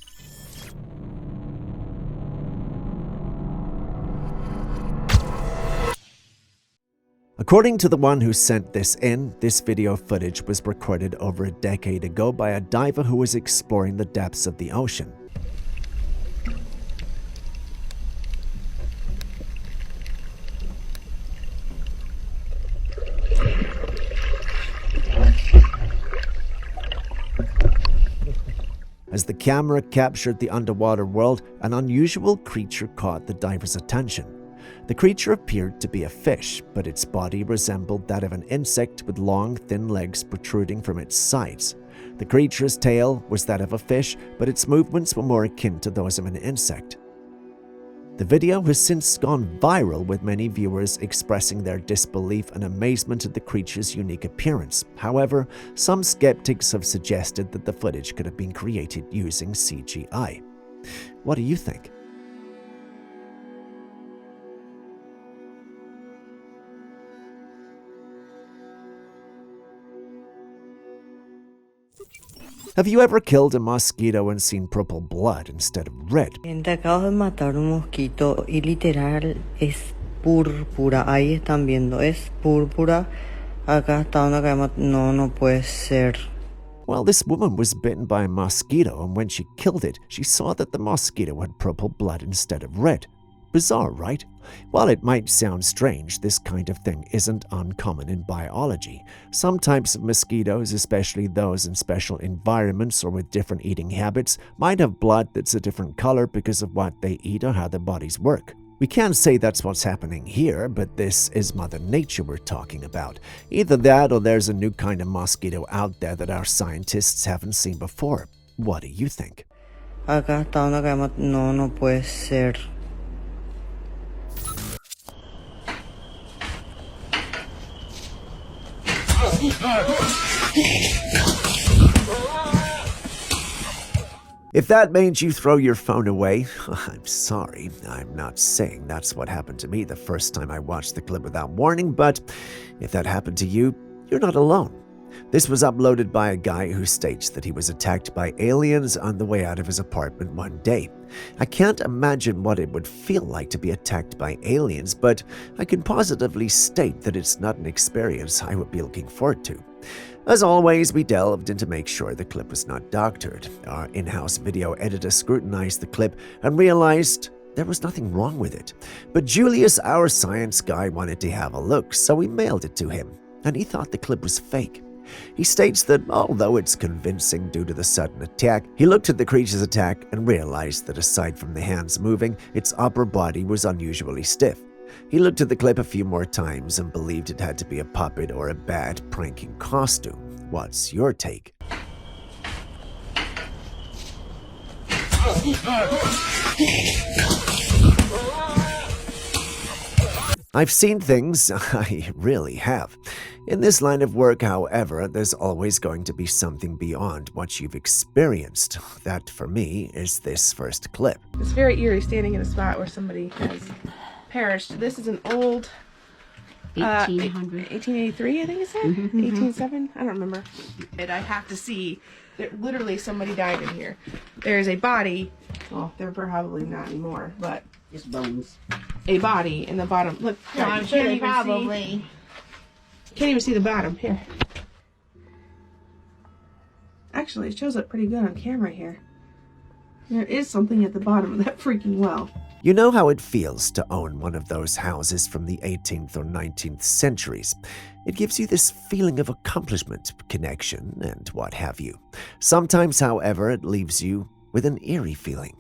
According to the one who sent this in, this video footage was recorded over a decade ago by a diver who was exploring the depths of the ocean. As the camera captured the underwater world, an unusual creature caught the diver's attention. The creature appeared to be a fish, but its body resembled that of an insect with long, thin legs protruding from its sides. The creature's tail was that of a fish, but its movements were more akin to those of an insect. The video has since gone viral, with many viewers expressing their disbelief and amazement at the creature's unique appearance. However, some skeptics have suggested that the footage could have been created using CGI. What do you think? Have you ever killed a mosquito and seen purple blood instead of red? Gente, acabo de matar un mosquito y literal es púrpura. Ahí están viendo, es púrpura. Acá está una cama. No, no puede ser. Well, this woman was bitten by a mosquito, and when she killed it, she saw that the mosquito had purple blood instead of red. Bizarre, right? While it might sound strange, this kind of thing isn't uncommon in biology. Some types of mosquitoes, especially those in special environments or with different eating habits, might have blood that's a different color because of what they eat or how their bodies work. We can't say that's what's happening here, but this is Mother Nature we're talking about. Either that or there's a new kind of mosquito out there that our scientists haven't seen before. What do you think? Acá está una cama. No, no puede ser. If that made you throw your phone away, I'm sorry. I'm not saying that's what happened to me the first time I watched the clip without warning, but if that happened to you, you're not alone. This was uploaded by a guy who states that he was attacked by aliens on the way out of his apartment one day. I can't imagine what it would feel like to be attacked by aliens, but I can positively state that it's not an experience I would be looking forward to. As always, we delved in to make sure the clip was not doctored. Our in-house video editor scrutinized the clip and realized there was nothing wrong with it. But Julius, our science guy, wanted to have a look, so we mailed it to him, and he thought the clip was fake. He states that although it's convincing due to the sudden attack, he looked at the creature's attack and realized that aside from the hands moving, its upper body was unusually stiff. He looked at the clip a few more times and believed it had to be a puppet or a bad pranking costume. What's your take? I've seen things, I really have. In this line of work, however, there's always going to be something beyond what you've experienced. That, for me, is this first clip. It's very eerie standing in a spot where somebody has perished. This is an old 1883, I think it said? 1807? I don't remember. And I have to see that literally somebody died in here. There is a body, well, they're probably not anymore, but Just bones. a body in the bottom. Look, No, I'm sure they probably. Can't even see the bottom. Here. Actually, it shows up pretty good on camera here. There is something at the bottom of that freaking well. You know how it feels to own one of those houses from the 18th or 19th centuries. It gives you this feeling of accomplishment, connection, and what have you. Sometimes, however, it leaves you with an eerie feeling.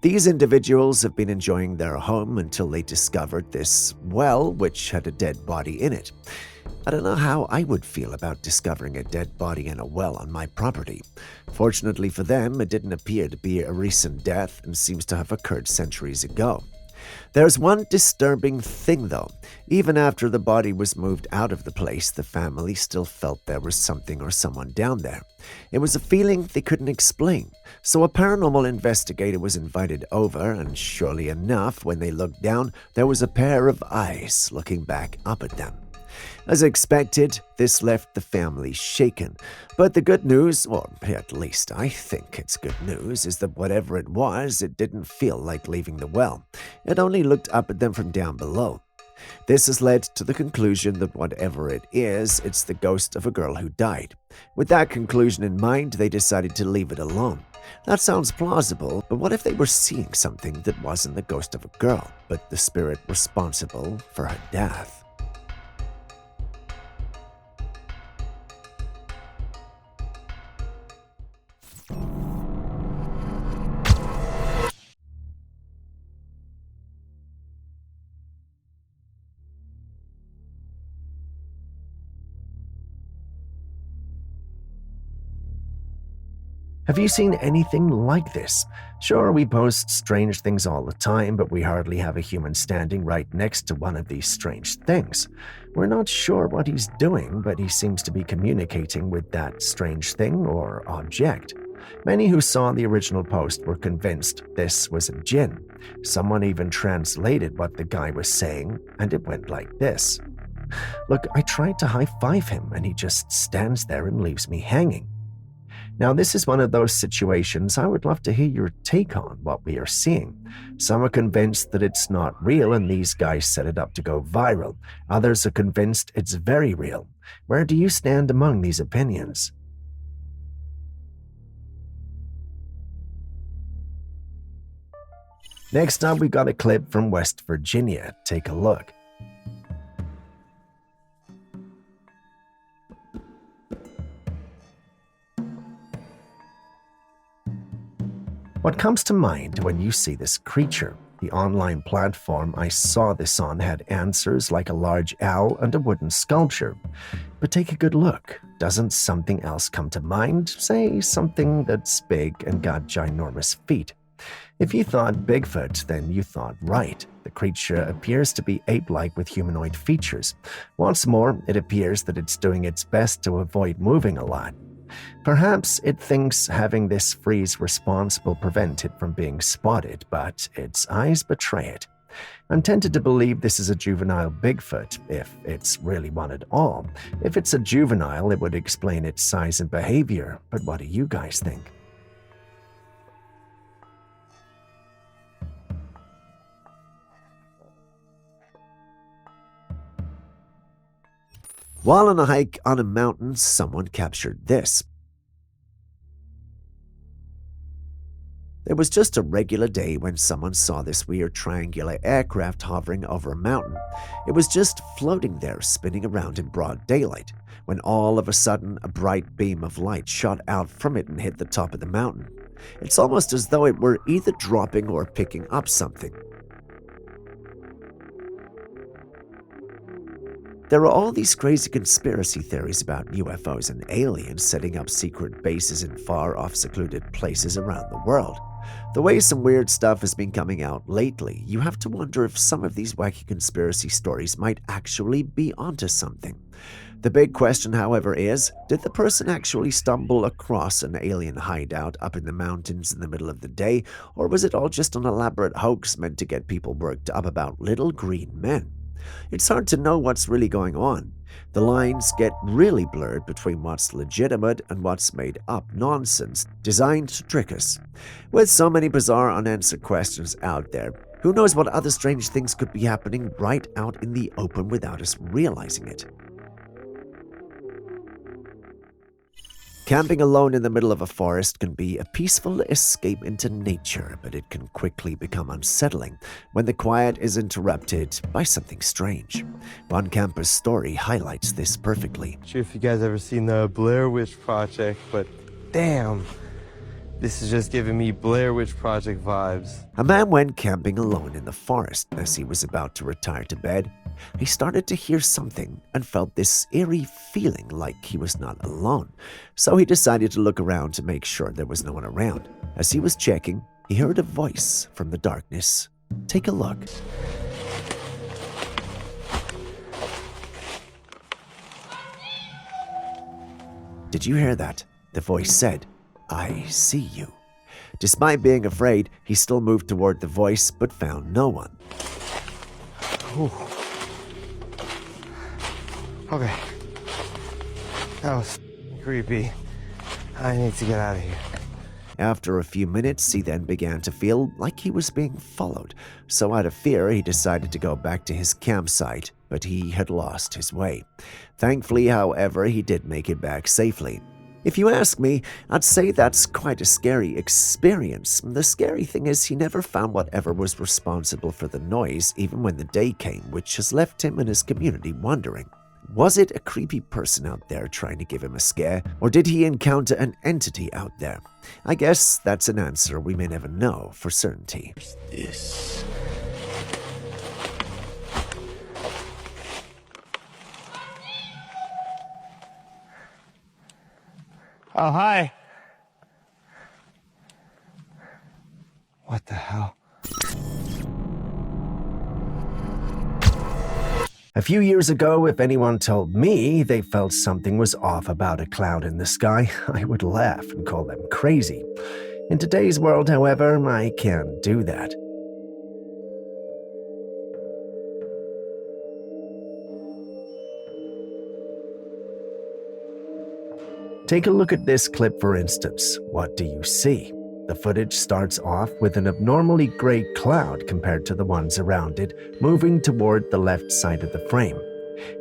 These individuals have been enjoying their home until they discovered this well, which had a dead body in it. I don't know how I would feel about discovering a dead body in a well on my property. Fortunately for them, it didn't appear to be a recent death and seems to have occurred centuries ago. There's one disturbing thing, though. Even after the body was moved out of the place, the family still felt there was something or someone down there. It was a feeling they couldn't explain. So a paranormal investigator was invited over, and surely enough, when they looked down, there was a pair of eyes looking back up at them. As expected, this left the family shaken. But the good news, or at least I think it's good news, is that whatever it was, it didn't feel like leaving the well. It only looked up at them from down below. This has led to the conclusion that whatever it is, it's the ghost of a girl who died. With that conclusion in mind, they decided to leave it alone. That sounds plausible, but what if they were seeing something that wasn't the ghost of a girl, but the spirit responsible for her death? Have you seen anything like this? Sure, we post strange things all the time, but we hardly have a human standing right next to one of these strange things. We're not sure what he's doing, but he seems to be communicating with that strange thing or object. Many who saw the original post were convinced this was a Jinn. Someone even translated what the guy was saying, and it went like this. Look, I tried to high-five him, and he just stands there and leaves me hanging. Now, this is one of those situations I would love to hear your take on what we are seeing. Some are convinced that it's not real and these guys set it up to go viral. Others are convinced it's very real. Where do you stand among these opinions? Next up, we got a clip from West Virginia. Take a look. What comes to mind when you see this creature? The online platform I saw this on had answers like a large owl and a wooden sculpture. But take a good look. Doesn't something else come to mind? Say something that's big and got ginormous feet. If you thought Bigfoot, then you thought right. The creature appears to be ape-like with humanoid features. What's more, it appears that it's doing its best to avoid moving a lot. Perhaps it thinks having this freeze response will prevent it from being spotted, but its eyes betray it. I'm tempted to believe this is a juvenile Bigfoot, if it's really one at all. If it's a juvenile, it would explain its size and behavior, but what do you guys think? While on a hike on a mountain, someone captured this. It was just a regular day when someone saw this weird triangular aircraft hovering over a mountain. It was just floating there, spinning around in broad daylight, when all of a sudden a bright beam of light shot out from it and hit the top of the mountain. It's almost as though it were either dropping or picking up something. There are all these crazy conspiracy theories about UFOs and aliens setting up secret bases in far-off secluded places around the world. The way some weird stuff has been coming out lately, you have to wonder if some of these wacky conspiracy stories might actually be onto something. The big question, however, is, did the person actually stumble across an alien hideout up in the mountains in the middle of the day, or was it all just an elaborate hoax meant to get people worked up about little green men? It's hard to know what's really going on. The lines get really blurred between what's legitimate and what's made up nonsense designed to trick us. With so many bizarre unanswered questions out there, who knows what other strange things could be happening right out in the open without us realizing it. Camping alone in the middle of a forest can be a peaceful escape into nature, but it can quickly become unsettling when the quiet is interrupted by something strange. One camper's story highlights this perfectly. Not sure if you guys ever seen the Blair Witch Project, but damn, this is just giving me Blair Witch Project vibes. A man went camping alone in the forest. As he was about to retire to bed, he started to hear something and felt this eerie feeling like he was not alone. So he decided to look around to make sure there was no one around. As he was checking, he heard a voice from the darkness. Take a look. Did you hear that? The voice said, "I see you." Despite being afraid, he still moved toward the voice but found no one. Ooh. Okay. That was creepy. I need to get out of here. After a few minutes, he then began to feel like he was being followed. So out of fear, he decided to go back to his campsite, but he had lost his way. Thankfully, however, he did make it back safely. If you ask me, I'd say that's quite a scary experience. The scary thing is he never found whatever was responsible for the noise, even when the day came, which has left him and his community wondering. Was it a creepy person out there trying to give him a scare, or did he encounter an entity out there? I guess that's an answer we may never know for certainty. This. Oh, hi. What the hell? A few years ago, if anyone told me they felt something was off about a cloud in the sky, I would laugh and call them crazy. In today's world, however, I can't do that. Take a look at this clip for instance. What do you see? The footage starts off with an abnormally gray cloud compared to the ones around it, moving toward the left side of the frame.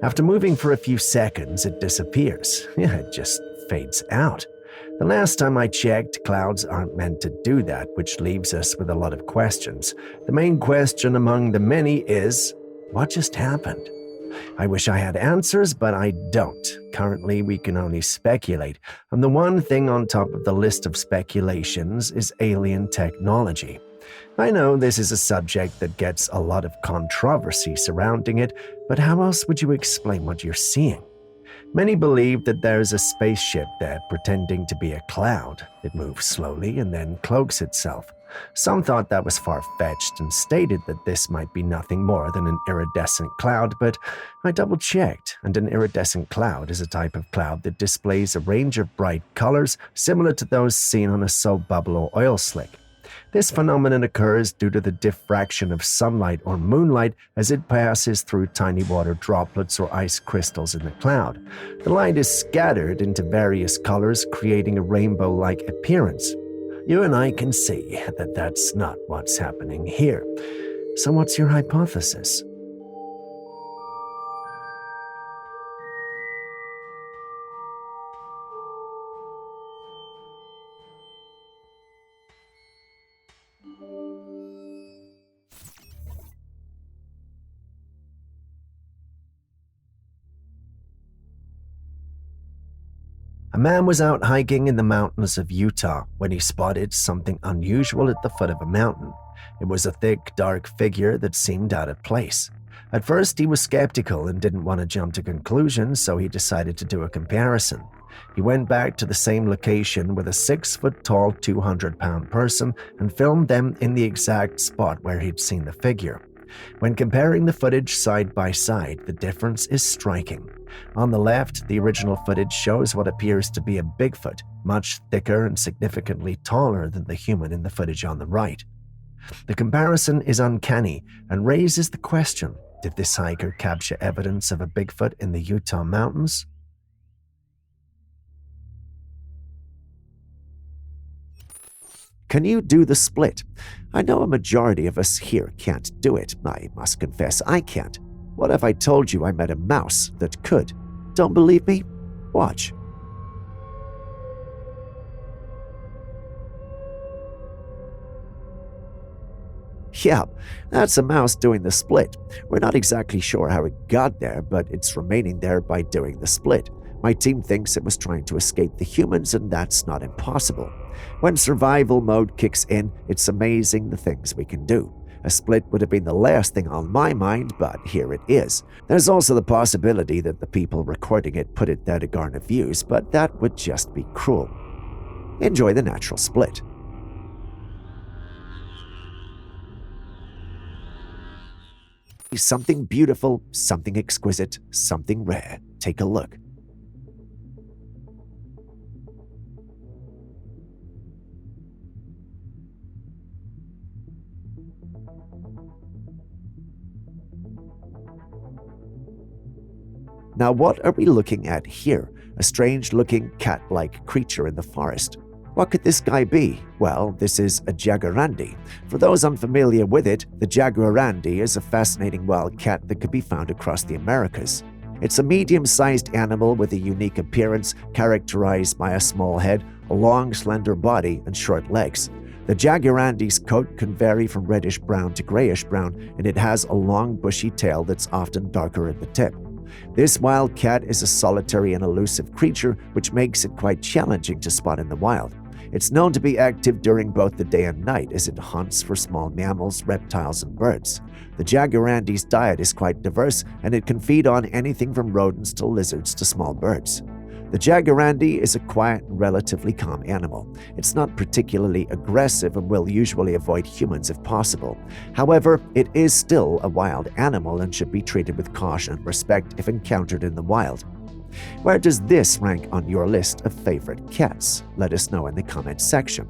After moving for a few seconds, it disappears. It just fades out. The last time I checked, clouds aren't meant to do that, which leaves us with a lot of questions. The main question among the many is, what just happened? I wish I had answers, but I don't. Currently, we can only speculate, and the one thing on top of the list of speculations is alien technology. I know this is a subject that gets a lot of controversy surrounding it, but how else would you explain what you're seeing? Many believe that there's a spaceship there pretending to be a cloud. It moves slowly and then cloaks itself. Some thought that was far-fetched and stated that this might be nothing more than an iridescent cloud, but I double-checked, and an iridescent cloud is a type of cloud that displays a range of bright colors similar to those seen on a soap bubble or oil slick. This phenomenon occurs due to the diffraction of sunlight or moonlight as it passes through tiny water droplets or ice crystals in the cloud. The light is scattered into various colors, creating a rainbow-like appearance. You and I can see that that's not what's happening here. So what's your hypothesis? A man was out hiking in the mountains of Utah when he spotted something unusual at the foot of a mountain. It was a thick, dark figure that seemed out of place. At first, he was skeptical and didn't want to jump to conclusions, so he decided to do a comparison. He went back to the same location with a 6-foot-tall, 200-pound person and filmed them in the exact spot where he'd seen the figure. When comparing the footage side by side, the difference is striking. On the left, the original footage shows what appears to be a Bigfoot, much thicker and significantly taller than the human in the footage on the right. The comparison is uncanny and raises the question, did this hiker capture evidence of a Bigfoot in the Utah mountains? Can you do the split? I know a majority of us here can't do it. I must confess I can't. What if I told you I met a mouse that could? Don't believe me? Watch. Yeah, that's a mouse doing the split. We're not exactly sure how it got there, but it's remaining there by doing the split. My team thinks it was trying to escape the humans, and that's not impossible. When survival mode kicks in, it's amazing the things we can do. A split would have been the last thing on my mind, but here it is. There's also the possibility that the people recording it put it there to garner views, but that would just be cruel. Enjoy the natural split. Something beautiful, something exquisite, something rare. Take a look. Now what are we looking at here? A strange-looking cat-like creature in the forest. What could this guy be? Well, this is a Jagarundi. For those unfamiliar with it, the Jagarundi is a fascinating wild cat that could be found across the Americas. It's a medium-sized animal with a unique appearance characterized by a small head, a long, slender body, and short legs. The Jagarundi's coat can vary from reddish-brown to grayish-brown, and it has a long, bushy tail that's often darker at the tip. This wild cat is a solitary and elusive creature, which makes it quite challenging to spot in the wild. It's known to be active during both the day and night as it hunts for small mammals, reptiles, and birds. The Jagarundi's diet is quite diverse, and it can feed on anything from rodents to lizards to small birds. The Jagarundi is a quiet and relatively calm animal. It's not particularly aggressive and will usually avoid humans if possible. However, it is still a wild animal and should be treated with caution and respect if encountered in the wild. Where does this rank on your list of favorite cats? Let us know in the comments section.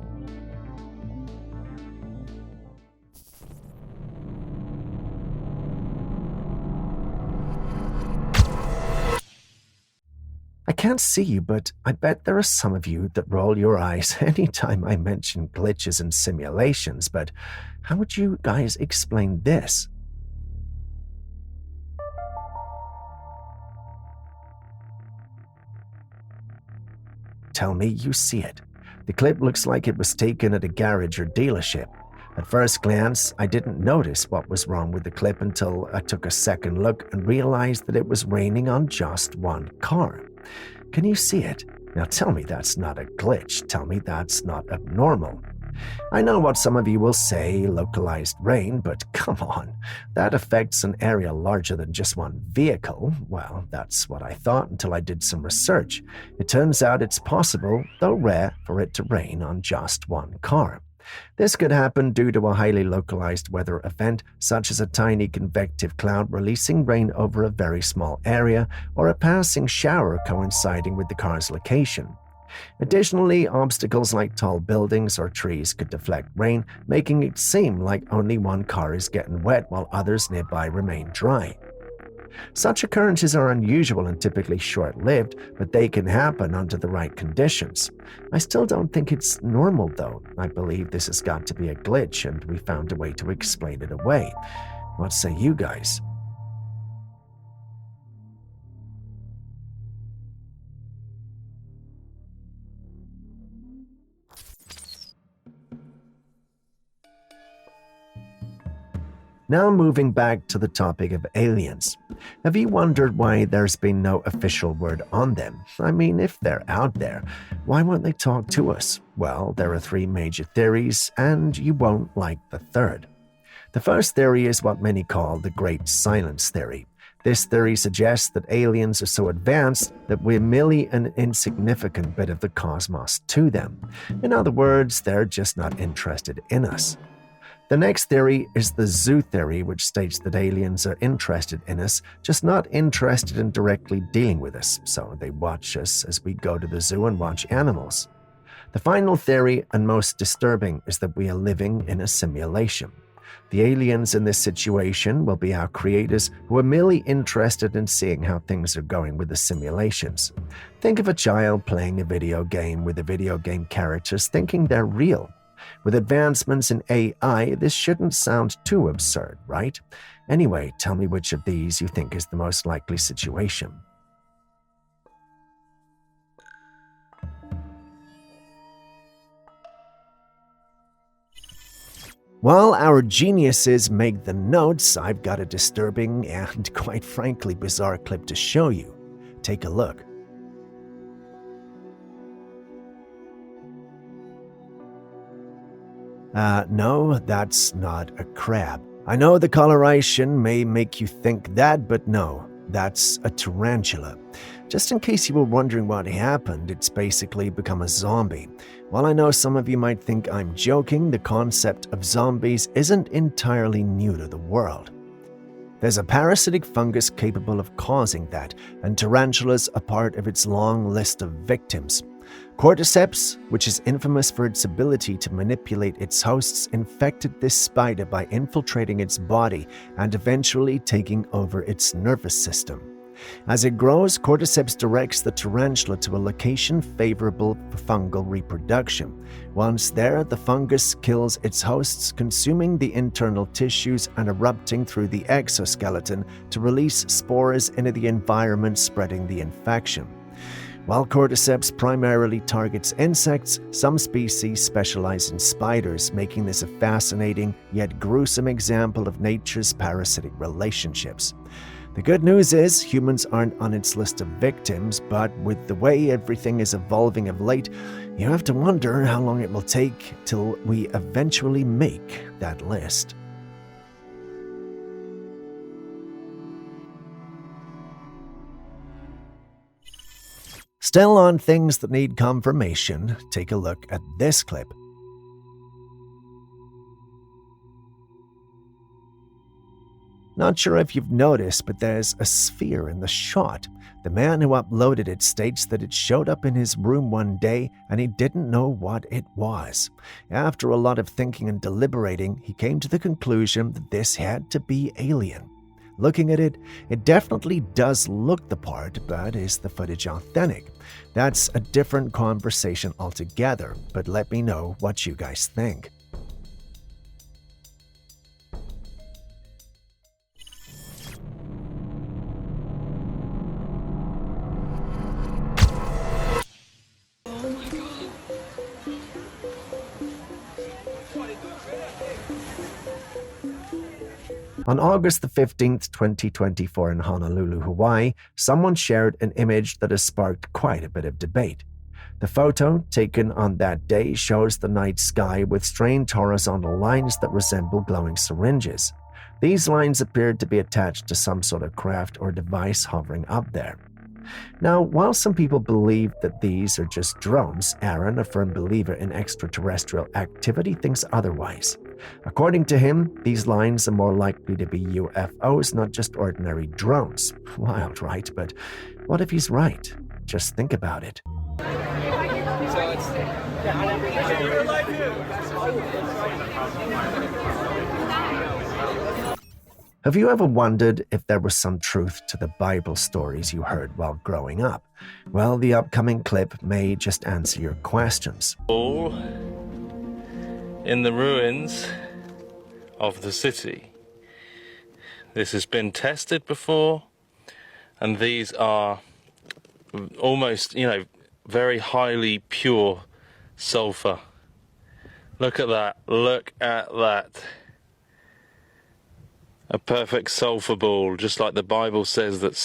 I can't see you, but I bet there are some of you that roll your eyes anytime I mention glitches and simulations, but how would you guys explain this? Tell me you see it. The clip looks like it was taken at a garage or dealership. At first glance, I didn't notice what was wrong with the clip until I took a second look and realized that it was raining on just one car. Can you see it? Now tell me that's not a glitch. Tell me that's not abnormal. I know what some of you will say, localized rain, but come on. That affects an area larger than just one vehicle. Well, that's what I thought until I did some research. It turns out it's possible, though rare, for it to rain on just one car. This could happen due to a highly localized weather event, such as a tiny convective cloud releasing rain over a very small area, or a passing shower coinciding with the car's location. Additionally, obstacles like tall buildings or trees could deflect rain, making it seem like only one car is getting wet while others nearby remain dry. Such occurrences are unusual and typically short-lived, but they can happen under the right conditions. I still don't think it's normal, though. I believe this has got to be a glitch, and we found a way to explain it away. What say you guys? Now moving back to the topic of aliens. Have you wondered why there's been no official word on them? I mean, if they're out there, why won't they talk to us? Well, there are 3 major theories, and you won't like the third. The first theory is what many call the Great Silence Theory. This theory suggests that aliens are so advanced that we're merely an insignificant bit of the cosmos to them. In other words, they're just not interested in us. The next theory is the zoo theory, which states that aliens are interested in us, just not interested in directly dealing with us, so they watch us as we go to the zoo and watch animals. The final theory, and most disturbing, is that we are living in a simulation. The aliens in this situation will be our creators who are merely interested in seeing how things are going with the simulations. Think of a child playing a video game with the video game characters thinking they're real. With advancements in AI, this shouldn't sound too absurd, right? Anyway, tell me which of these you think is the most likely situation. While our geniuses make the notes, I've got a disturbing and, quite frankly, bizarre clip to show you. Take a look. No, that's not a crab. I know the coloration may make you think that, but no, that's a tarantula. Just in case you were wondering what happened, it's basically become a zombie. While I know some of you might think I'm joking, the concept of zombies isn't entirely new to the world. There's a parasitic fungus capable of causing that, and tarantulas are part of its long list of victims. Cordyceps, which is infamous for its ability to manipulate its hosts, infected this spider by infiltrating its body and eventually taking over its nervous system. As it grows, Cordyceps directs the tarantula to a location favorable for fungal reproduction. Once there, the fungus kills its hosts, consuming the internal tissues and erupting through the exoskeleton to release spores into the environment, spreading the infection. While Cordyceps primarily targets insects, some species specialize in spiders, making this a fascinating yet gruesome example of nature's parasitic relationships. The good news is humans aren't on its list of victims, but with the way everything is evolving of late, you have to wonder how long it will take till we eventually make that list. Still on things that need confirmation, take a look at this clip. Not sure if you've noticed, but there's a sphere in the shot. The man who uploaded it states that it showed up in his room one day and he didn't know what it was. After a lot of thinking and deliberating, he came to the conclusion that this had to be alien. Looking at it, it definitely does look the part, but is the footage authentic? That's a different conversation altogether, but let me know what you guys think. On August the 15th, 2024 in Honolulu, Hawaii, someone shared an image that has sparked quite a bit of debate. The photo, taken on that day, shows the night sky with strange horizontal lines that resemble glowing syringes. These lines appeared to be attached to some sort of craft or device hovering up there. Now, while some people believe that these are just drones, Aaron, a firm believer in extraterrestrial activity, thinks otherwise. According to him, these lines are more likely to be UFOs, not just ordinary drones. Wild, right? But what if he's right? Just think about it. Have you ever wondered if there was some truth to the Bible stories you heard while growing up? Well, the upcoming clip may just answer your questions. All in the ruins of the city. This has been tested before, and these are almost, very highly pure sulfur. Look at that. Look at that. A perfect sulfur ball, just like the Bible says that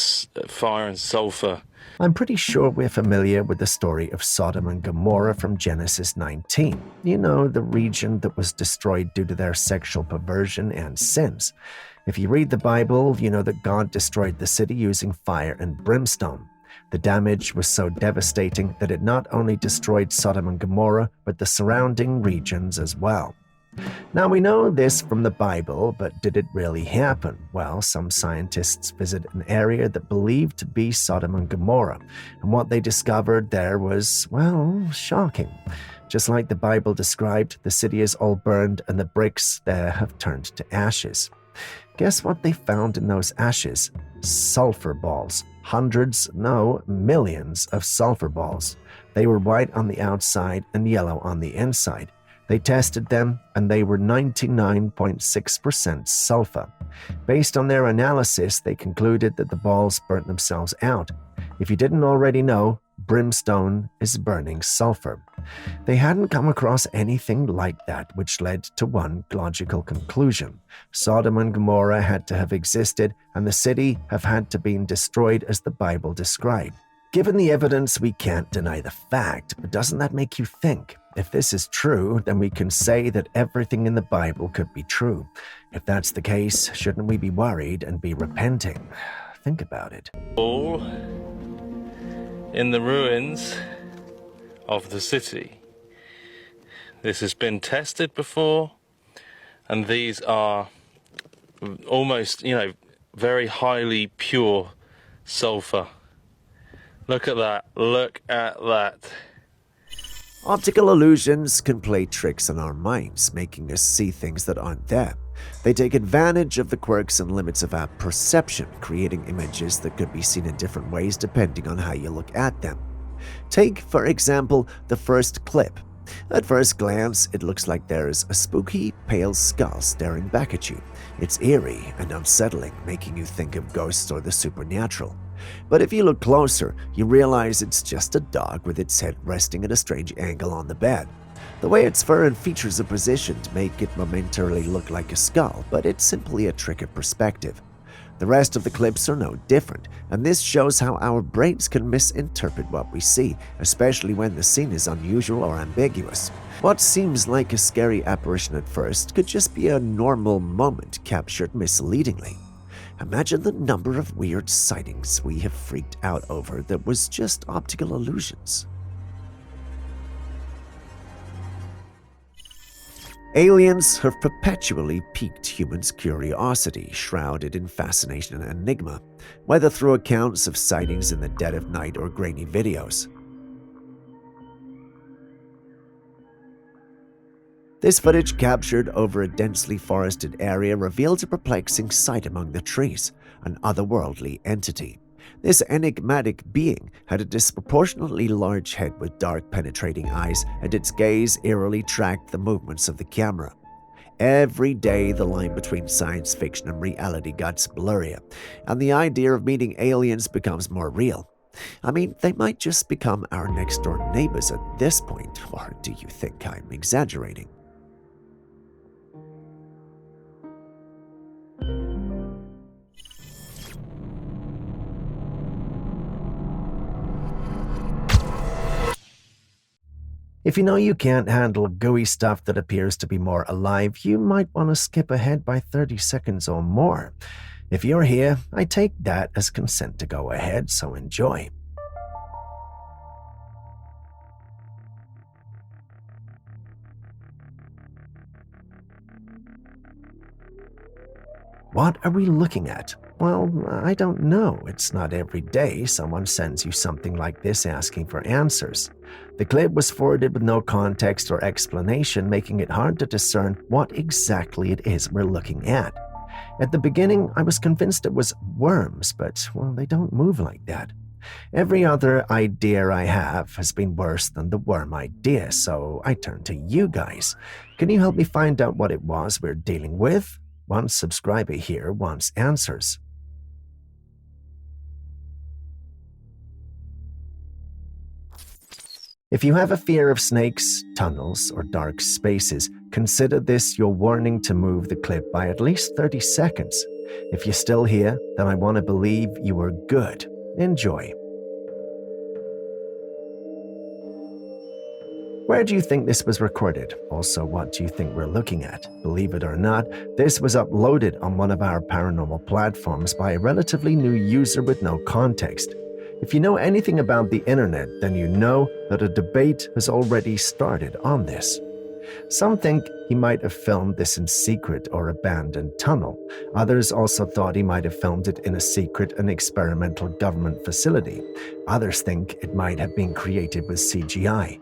fire and sulfur. I'm pretty sure we're familiar with the story of Sodom and Gomorrah from Genesis 19. You know, the region that was destroyed due to their sexual perversion and sins. If you read the Bible, you know that God destroyed the city using fire and brimstone. The damage was so devastating that it not only destroyed Sodom and Gomorrah, but the surrounding regions as well. Now, we know this from the Bible, but did it really happen? Well, some scientists visited an area that believed to be Sodom and Gomorrah, and what they discovered there was, well, shocking. Just like the Bible described, the city is all burned and the bricks there have turned to ashes. Guess what they found in those ashes? Sulfur balls. Hundreds, no, millions of sulfur balls. They were white on the outside and yellow on the inside. They tested them, and they were 99.6% sulfur. Based on their analysis, they concluded that the balls burnt themselves out. If you didn't already know, brimstone is burning sulfur. They hadn't come across anything like that, which led to one logical conclusion. Sodom and Gomorrah had to have existed, and the city have had to be destroyed as the Bible described. Given the evidence, we can't deny the fact, but doesn't that make you think? If this is true, then we can say that everything in the Bible could be true. If that's the case, shouldn't we be worried and be repenting? Think about it. All in the ruins of the city. This has been tested before, and these are almost, very highly pure sulfur. Look at that. Look at that. Optical illusions can play tricks on our minds, making us see things that aren't there. They take advantage of the quirks and limits of our perception, creating images that could be seen in different ways depending on how you look at them. Take, for example, the first clip. At first glance, it looks like there's a spooky, pale skull staring back at you. It's eerie and unsettling, making you think of ghosts or the supernatural. But if you look closer, you realize it's just a dog with its head resting at a strange angle on the bed. The way its fur and features are positioned make it momentarily look like a skull, but it's simply a trick of perspective. The rest of the clips are no different, and this shows how our brains can misinterpret what we see, especially when the scene is unusual or ambiguous. What seems like a scary apparition at first could just be a normal moment captured misleadingly. Imagine the number of weird sightings we have freaked out over that was just optical illusions. Aliens have perpetually piqued humans' curiosity, shrouded in fascination and enigma, whether through accounts of sightings in the dead of night or grainy videos. This footage captured over a densely forested area reveals a perplexing sight among the trees. an otherworldly entity. This enigmatic being had a disproportionately large head with dark penetrating eyes, and its gaze eerily tracked the movements of the camera. Every day, the line between science fiction and reality gets blurrier, and the idea of meeting aliens becomes more real. I mean, they might just become our next-door neighbors at this point, or do you think I'm exaggerating? If you know you can't handle gooey stuff that appears to be more alive, you might want to skip ahead by 30 seconds or more. If you're here, I take that as consent to go ahead, so enjoy. What are we looking at? Well, I don't know. It's not every day someone sends you something like this asking for answers. The clip was forwarded with no context or explanation, making it hard to discern what exactly it is we're looking at. At the beginning, I was convinced it was worms, but, well, they don't move like that. Every other idea I have has been worse than the worm idea, so I turn to you guys. Can you help me find out what it was we're dealing with? One subscriber here wants answers. If you have a fear of snakes, tunnels, or dark spaces, consider this your warning to move the clip by at least 30 seconds. If you're still here, then I want to believe you were good. Enjoy. Where do you think this was recorded? Also, what do you think we're looking at? Believe it or not, this was uploaded on one of our paranormal platforms by a relatively new user with no context. If you know anything about the internet, then you know that a debate has already started on this. Some think he might have filmed this in secret or abandoned tunnel. Others also thought he might have filmed it in a secret and experimental government facility. Others think it might have been created with CGI.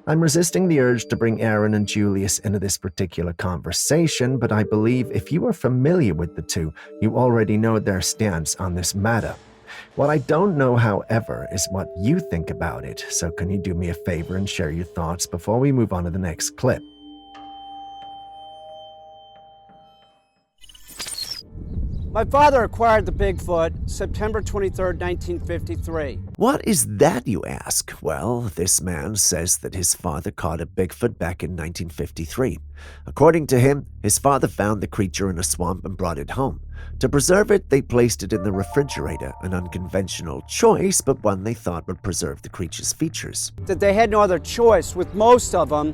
I'm resisting the urge to bring Aaron and Julius into this particular conversation, but I believe if you are familiar with the two, you already know their stance on this matter. What I don't know, however, is what you think about it, so can you do me a favor and share your thoughts before we move on to the next clip? My father acquired the Bigfoot September 23, 1953. What is that, you ask? Well, this man says that his father caught a Bigfoot back in 1953. According to him, his father found the creature in a swamp and brought it home. To preserve it, they placed it in the refrigerator, an unconventional choice, but one they thought would preserve the creature's features. That they had no other choice, with most of them,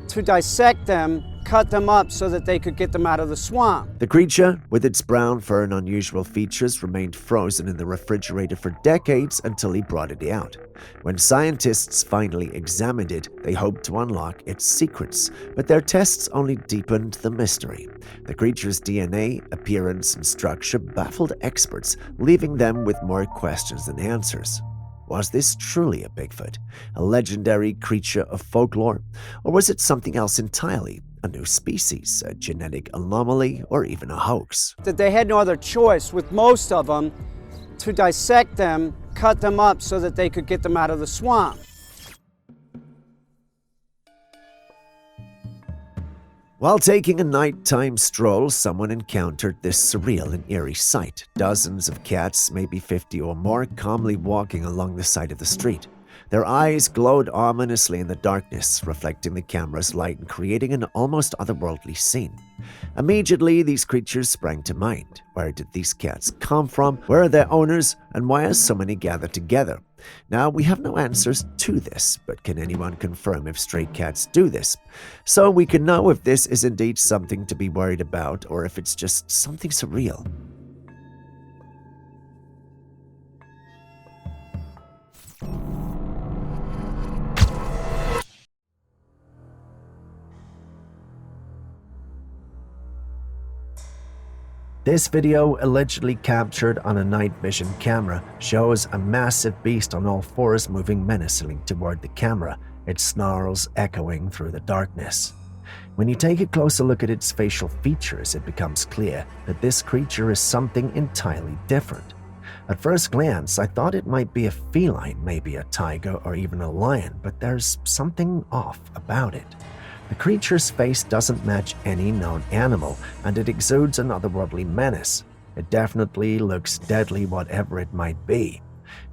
to dissect them, cut them up so that they could get them out of the swamp. The creature, with its brown fur and unusual features, remained frozen in the refrigerator for decades until he brought it out. When scientists finally examined it, they hoped to unlock its secrets, but their tests only deepened the mystery. The creature's DNA, appearance, and structure baffled experts, leaving them with more questions than answers. Was this truly a Bigfoot, a legendary creature of folklore, or was it something else entirely? A new species, a genetic anomaly, or even a hoax? That they had no other choice, with most of them, to dissect them, cut them up so that they could get them out of the swamp. While taking a nighttime stroll, someone encountered this surreal and eerie sight. Dozens of cats, maybe 50 or more, calmly walking along the side of the street. Their eyes glowed ominously in the darkness, reflecting the camera's light and creating an almost otherworldly scene. Immediately, these creatures sprang to mind. Where did these cats come from? Where are their owners? And why are so many gathered together? Now, we have no answers to this, but can anyone confirm if stray cats do this? So we can know if this is indeed something to be worried about or if it's just something surreal. This video, allegedly captured on a night vision camera, shows a massive beast on all fours moving menacingly toward the camera, its snarls echoing through the darkness. When you take a closer look at its facial features, it becomes clear that this creature is something entirely different. At first glance, I thought it might be a feline, maybe a tiger or even a lion, but there's something off about it. The creature's face doesn't match any known animal, and it exudes an otherworldly menace. It definitely looks deadly, whatever it might be.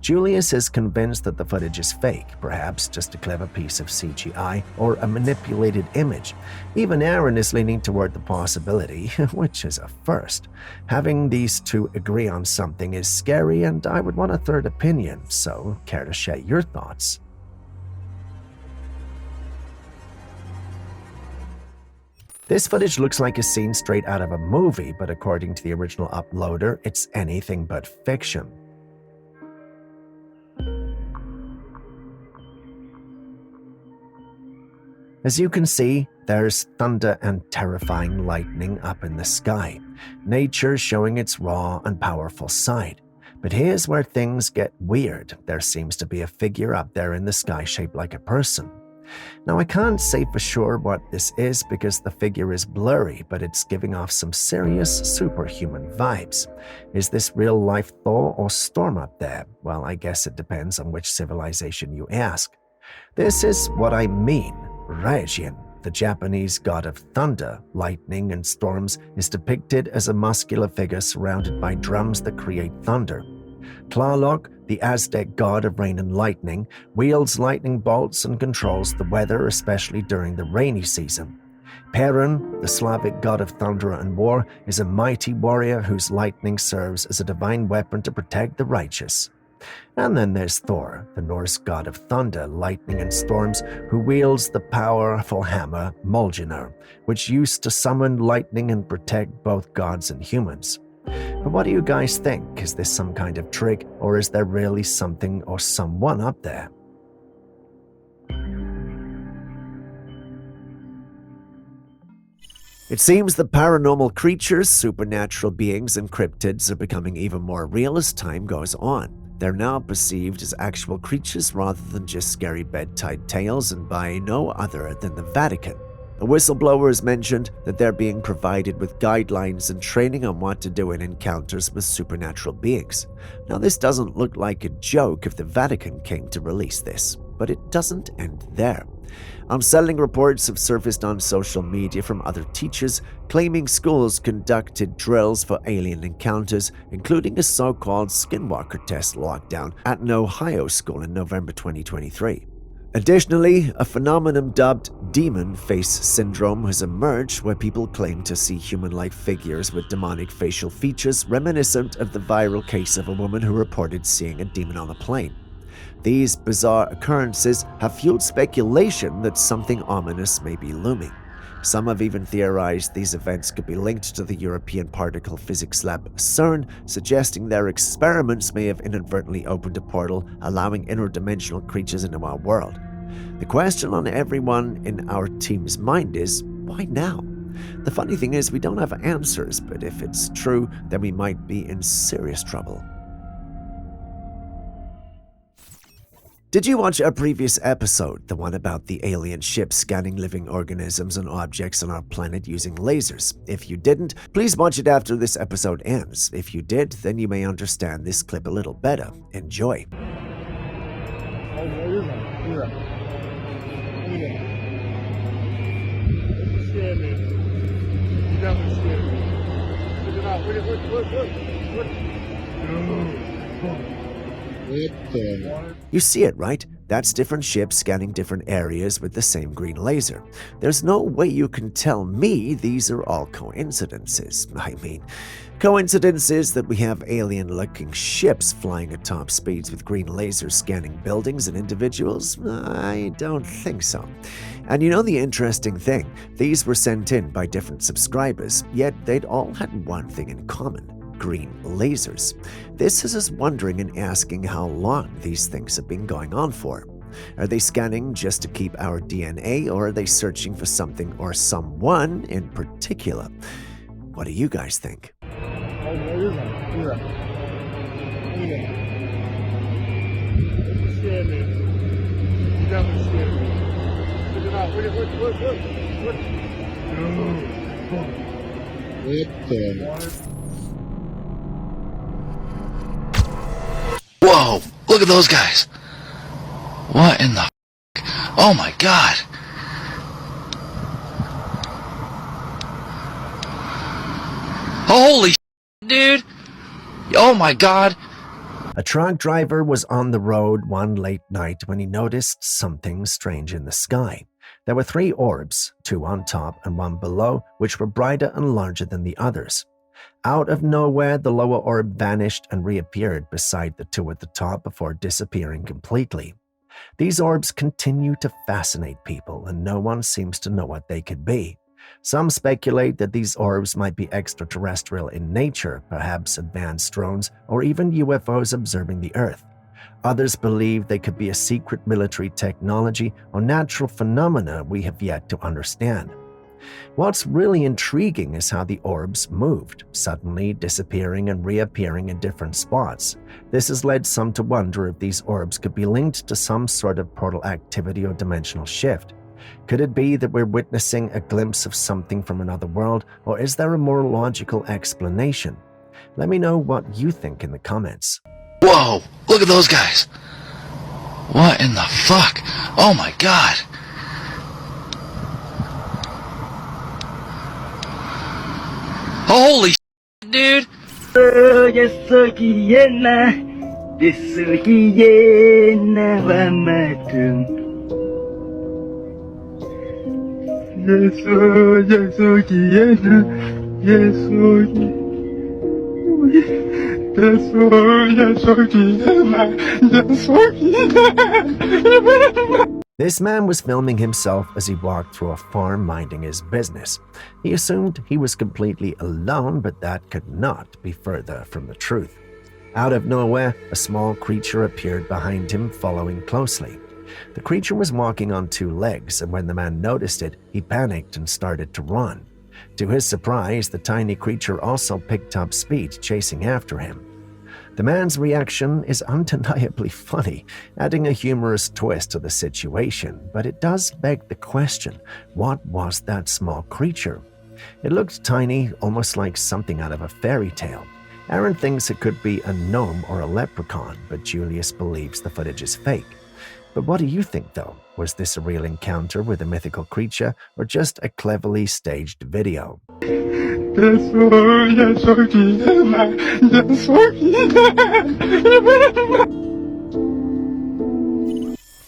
Julius is convinced that the footage is fake, perhaps just a clever piece of CGI or a manipulated image. Even Aaron is leaning toward the possibility, which is a first. Having these two agree on something is scary, and I would want a third opinion, so care to share your thoughts? This footage looks like a scene straight out of a movie, but according to the original uploader, it's anything but fiction. As you can see, there's thunder and terrifying lightning up in the sky, nature showing its raw and powerful side. But here's where things get weird. There seems to be a figure up there in the sky shaped like a person. Now, I can't say for sure what this is because the figure is blurry, but it's giving off some serious superhuman vibes. Is this real-life Thor or Storm up there? Well, I guess it depends on which civilization you ask. This is what I mean. Raijin, the Japanese god of thunder, lightning, and storms, is depicted as a muscular figure surrounded by drums that create thunder. Tlaloc, the Aztec god of rain and lightning, wields lightning bolts and controls the weather, especially during the rainy season. Perun, the Slavic god of thunder and war, is a mighty warrior whose lightning serves as a divine weapon to protect the righteous. And then there's Thor, the Norse god of thunder, lightning, and storms, who wields the powerful hammer Mjolnir, which used to summon lightning and protect both gods and humans. But what do you guys think? Is this some kind of trick, or is there really something or someone up there? It seems that paranormal creatures, supernatural beings, and cryptids are becoming even more real as time goes on. They're now perceived as actual creatures rather than just scary bedtime tales, and by no other than the Vatican. A whistleblower has mentioned that they're being provided with guidelines and training on what to do in encounters with supernatural beings. Now, this doesn't look like a joke if the Vatican came to release this, but it doesn't end there. Unsettling reports have surfaced on social media from other teachers claiming schools conducted drills for alien encounters, including a so-called skinwalker test lockdown at an Ohio school in November 2023. Additionally, a phenomenon dubbed demon face syndrome has emerged where people claim to see human-like figures with demonic facial features reminiscent of the viral case of a woman who reported seeing a demon on a plane. These bizarre occurrences have fueled speculation that something ominous may be looming. Some have even theorized these events could be linked to the European particle physics lab CERN, suggesting their experiments may have inadvertently opened a portal, allowing interdimensional creatures into our world. The question on everyone in our team's mind is, why now? The funny thing is, we don't have answers, but if it's true, then we might be in serious trouble. Did you watch our previous episode, the one about the alien ship scanning living organisms and objects on our planet using lasers? If you didn't, please watch it after this episode ends. If you did, then you may understand this clip a little better. Enjoy. You see it, right? That's different ships scanning different areas with the same green laser. There's no way you can tell me these are all coincidences. I mean, coincidences that we have alien-looking ships flying at top speeds with green lasers scanning buildings and individuals? I don't think so. And you know the interesting thing? These were sent in by different subscribers, yet they'd all had one thing in common: green lasers. This has us wondering and asking how long these things have been going on for. Are they scanning just to keep our DNA, or are they searching for something or someone in particular? What do you guys think? Whoa, look at those guys. What in the Oh my god. Holy dude. Oh my god. A truck driver was on the road one late night when he noticed something strange in the sky. There were 3 orbs, 2 on top and 1 below, which were brighter and larger than the others. Out of nowhere, the lower orb vanished and reappeared beside the 2 at the top before disappearing completely. These orbs continue to fascinate people, and no one seems to know what they could be. Some speculate that these orbs might be extraterrestrial in nature, perhaps advanced drones or even UFOs observing the Earth. Others believe they could be a secret military technology or natural phenomena we have yet to understand. What's really intriguing is how the orbs moved, suddenly disappearing and reappearing in different spots. This has led some to wonder if these orbs could be linked to some sort of portal activity or dimensional shift. Could it be that we're witnessing a glimpse of something from another world, or is there a more logical explanation? Let me know what you think in the comments. Whoa, look at those guys. What in the fuck? Oh my god. Holy dude. This man was filming himself as he walked through a farm minding his business. He assumed he was completely alone, but that could not be further from the truth. Out of nowhere, a small creature appeared behind him, following closely. The creature was walking on 2 legs, and when the man noticed it, he panicked and started to run. To his surprise, the tiny creature also picked up speed, chasing after him. The man's reaction is undeniably funny, adding a humorous twist to the situation, but it does beg the question, what was that small creature? It looked tiny, almost like something out of a fairy tale. Aaron thinks it could be a gnome or a leprechaun, but Julius believes the footage is fake. But what do you think, though? Was this a real encounter with a mythical creature, or just a cleverly staged video?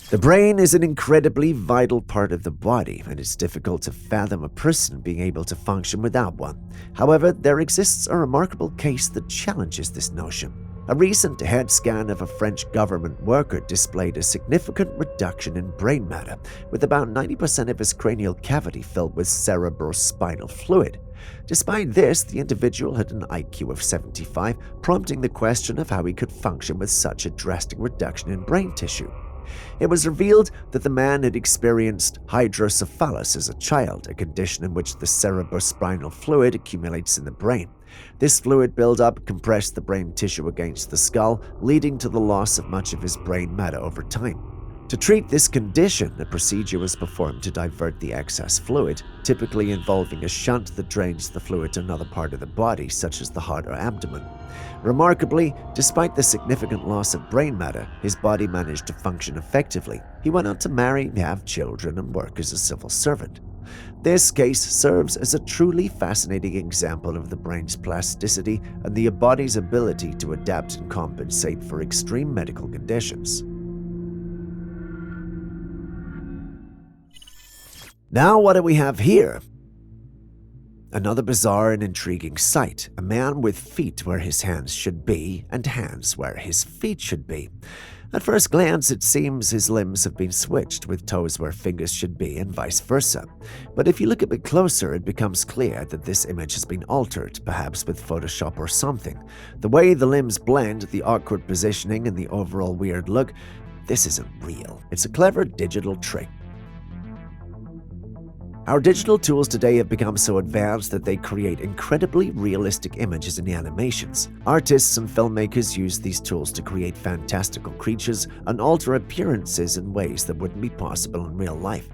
The brain is an incredibly vital part of the body, and it's difficult to fathom a person being able to function without one. However, there exists a remarkable case that challenges this notion. A recent head scan of a French government worker displayed a significant reduction in brain matter, with about 90% of his cranial cavity filled with cerebrospinal fluid. Despite this, the individual had an IQ of 75, prompting the question of how he could function with such a drastic reduction in brain tissue. It was revealed that the man had experienced hydrocephalus as a child, a condition in which the cerebrospinal fluid accumulates in the brain. This fluid buildup compressed the brain tissue against the skull, leading to the loss of much of his brain matter over time. To treat this condition, a procedure was performed to divert the excess fluid, typically involving a shunt that drains the fluid to another part of the body, such as the heart or abdomen. Remarkably, despite the significant loss of brain matter, his body managed to function effectively. He went on to marry, have children, and work as a civil servant. This case serves as a truly fascinating example of the brain's plasticity and the body's ability to adapt and compensate for extreme medical conditions. Now, what do we have here? Another bizarre and intriguing sight, a man with feet where his hands should be and hands where his feet should be. At first glance, it seems his limbs have been switched, with toes where fingers should be and vice versa. But if you look a bit closer, it becomes clear that this image has been altered, perhaps with Photoshop or something. The way the limbs blend, the awkward positioning, and the overall weird look, this isn't real. It's a clever digital trick. Our digital tools today have become so advanced that they create incredibly realistic images and animations. Artists and filmmakers use these tools to create fantastical creatures and alter appearances in ways that wouldn't be possible in real life.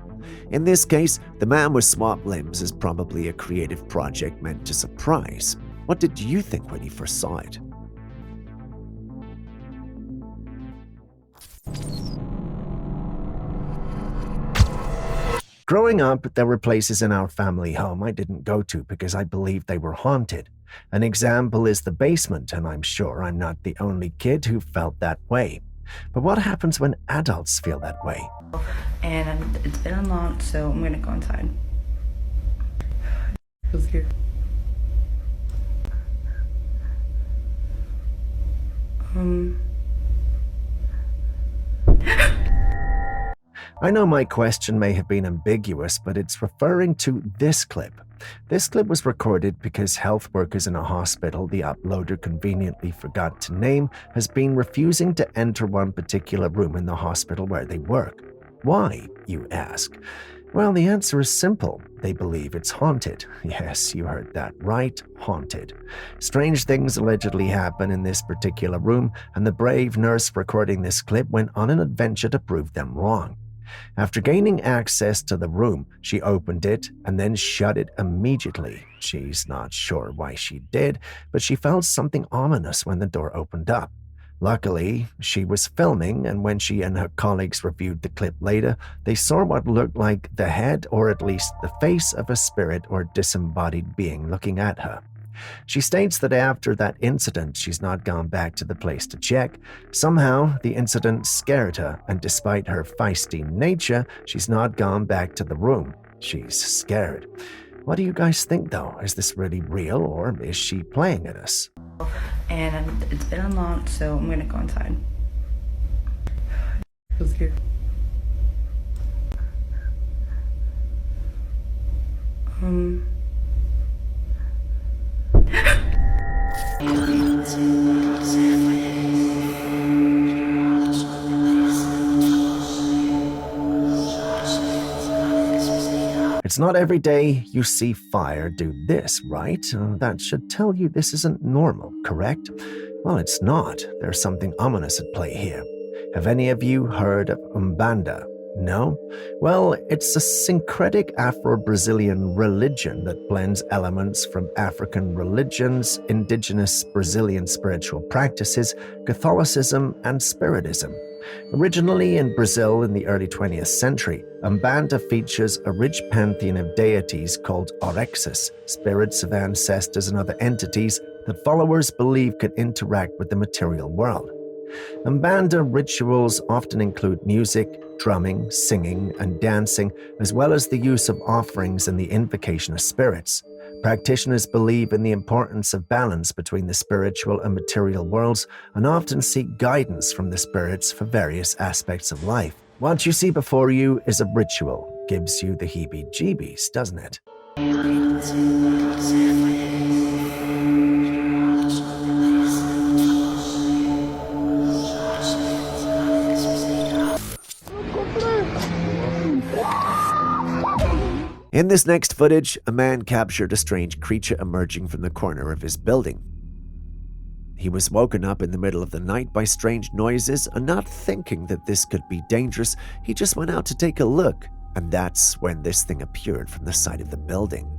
In this case, the man with swamp limbs is probably a creative project meant to surprise. What did you think when you first saw it? Growing up, there were places in our family home I didn't go to because I believed they were haunted. An example is the basement, and I'm sure I'm not the only kid who felt that way. But what happens when adults feel that way? And it's been unlocked, so I'm gonna go inside. Who's here? I know my question may have been ambiguous, but it's referring to this clip. This clip was recorded because health workers in a hospital the uploader conveniently forgot to name has been refusing to enter one particular room in the hospital where they work. Why, you ask? Well, the answer is simple. They believe it's haunted. Yes, you heard that right, haunted. Strange things allegedly happen in this particular room, and the brave nurse recording this clip went on an adventure to prove them wrong. After gaining access to the room, she opened it and then shut it immediately. She's not sure why she did, but she felt something ominous when the door opened up. Luckily, she was filming, and when she and her colleagues reviewed the clip later, they saw what looked like the head or at least the face of a spirit or disembodied being looking at her. She states that after that incident, she's not gone back to the place to check. Somehow, the incident scared her, and despite her feisty nature, she's not gone back to the room. She's scared. What do you guys think, though? Is this really real, or is she playing at us? And it's been unlocked, so I'm gonna go inside. Who's here? It's not every day you see fire do this, right? That should tell you this isn't normal, correct? Well, it's not. There's something ominous at play here. Have any of you heard of Umbanda? No? Well, it's a syncretic Afro-Brazilian religion that blends elements from African religions, indigenous Brazilian spiritual practices, Catholicism, and Spiritism. Originally in Brazil in the early 20th century, Umbanda features a rich pantheon of deities called orexes, spirits of ancestors and other entities that followers believe could interact with the material world. Umbanda rituals often include music, drumming, singing, and dancing, as well as the use of offerings and the invocation of spirits. Practitioners believe in the importance of balance between the spiritual and material worlds and often seek guidance from the spirits for various aspects of life. What you see before you is a ritual. Gives you the heebie-jeebies, doesn't it? In this next footage, a man captured a strange creature emerging from the corner of his building. He was woken up in the middle of the night by strange noises, and not thinking that this could be dangerous, he just went out to take a look, and that's when this thing appeared from the side of the building.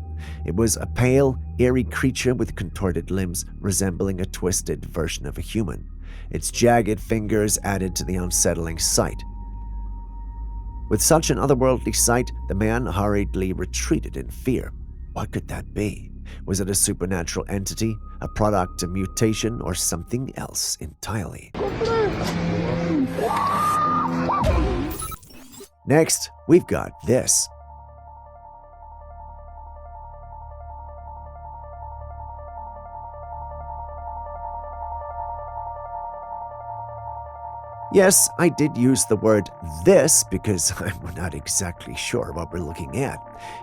It was a pale, eerie creature with contorted limbs resembling a twisted version of a human. Its jagged fingers added to the unsettling sight. With such an otherworldly sight, the man hurriedly retreated in fear. What could that be? Was it a supernatural entity, a product of mutation, or something else entirely? Next, we've got this. Yes, I did use the word this because I'm not exactly sure what we're looking at.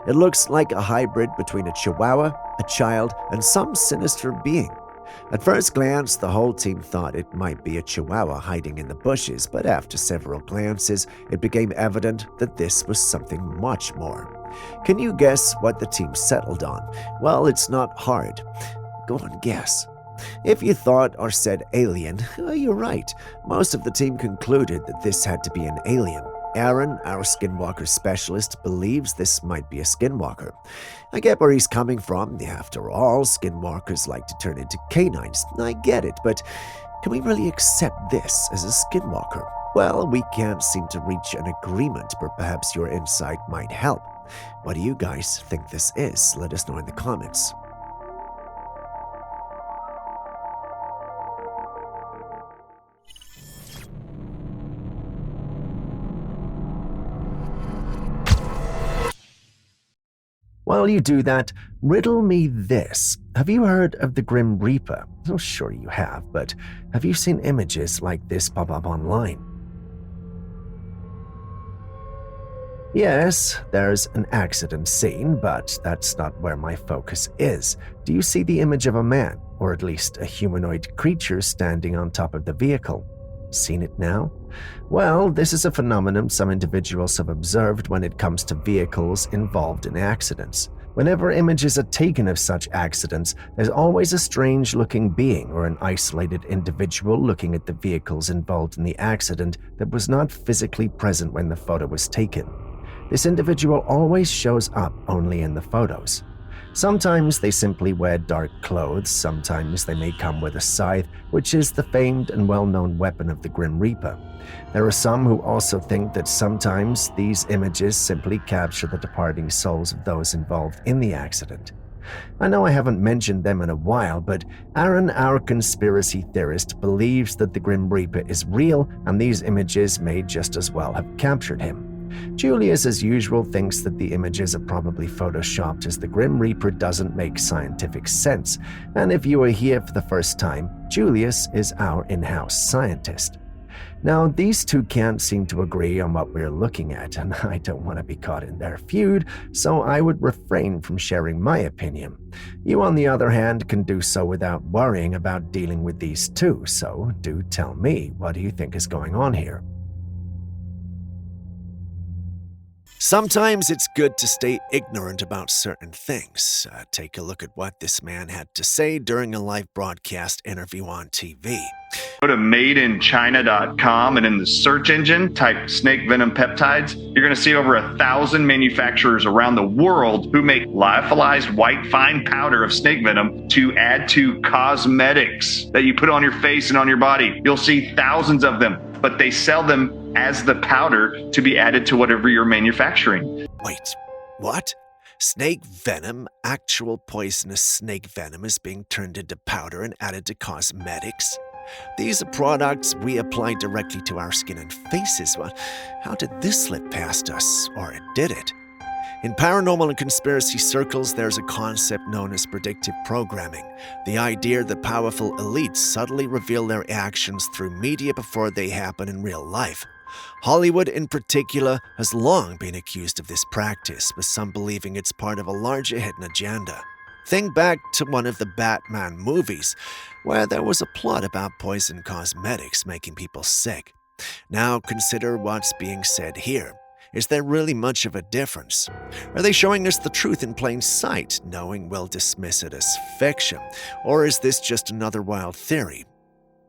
It looks like a hybrid between a chihuahua, a child, and some sinister being. At first glance, the whole team thought it might be a chihuahua hiding in the bushes, but after several glances, it became evident that this was something much more. Can you guess what the team settled on? Well, it's not hard. Go on, guess. If you thought or said alien, you're right. Most of the team concluded that this had to be an alien. Aaron, our skinwalker specialist, believes this might be a skinwalker. I get where he's coming from. After all, skinwalkers like to turn into canines. I get it, but can we really accept this as a skinwalker? Well, we can't seem to reach an agreement, but perhaps your insight might help. What do you guys think this is? Let us know in the comments. While you do that, riddle me this. Have you heard of the Grim Reaper? Oh, sure you have, but have you seen images like this pop up online? Yes, there's an accident scene, but that's not where my focus is. Do you see the image of a man, or at least a humanoid creature standing on top of the vehicle? Seen it now? Well, this is a phenomenon some individuals have observed when it comes to vehicles involved in accidents. Whenever images are taken of such accidents, there's always a strange-looking being or an isolated individual looking at the vehicles involved in the accident that was not physically present when the photo was taken. This individual always shows up only in the photos. Sometimes they simply wear dark clothes, sometimes they may come with a scythe, which is the famed and well-known weapon of the Grim Reaper. There are some who also think that sometimes these images simply capture the departing souls of those involved in the accident. I know I haven't mentioned them in a while, but Aaron, our conspiracy theorist, believes that the Grim Reaper is real and these images may just as well have captured him. Julius, as usual, thinks that the images are probably photoshopped as the Grim Reaper doesn't make scientific sense, and if you are here for the first time, Julius is our in-house scientist. Now, these two can't seem to agree on what we're looking at, and I don't want to be caught in their feud, so I would refrain from sharing my opinion. You, on the other hand, can do so without worrying about dealing with these two, so do tell me, what do you think is going on here? Sometimes it's good to stay ignorant about certain things. Take a look at what this man had to say during a live broadcast interview on TV. Go to madeinchina.com and in the search engine, type snake venom peptides. You're going to see over 1,000 manufacturers around the world who make lyophilized white fine powder of snake venom to add to cosmetics that you put on your face and on your body. You'll see thousands of them, but they sell them as the powder to be added to whatever you're manufacturing. Wait, what? Snake venom, actual poisonous snake venom, is being turned into powder and added to cosmetics? These are products we apply directly to our skin and faces. Well, how did this slip past us? Or did it? In paranormal and conspiracy circles, there's a concept known as predictive programming. The idea that powerful elites subtly reveal their actions through media before they happen in real life. Hollywood, in particular, has long been accused of this practice, with some believing it's part of a larger hidden agenda. Think back to one of the Batman movies, where there was a plot about poison cosmetics making people sick. Now consider what's being said here. Is there really much of a difference? Are they showing us the truth in plain sight, knowing we'll dismiss it as fiction? Or is this just another wild theory?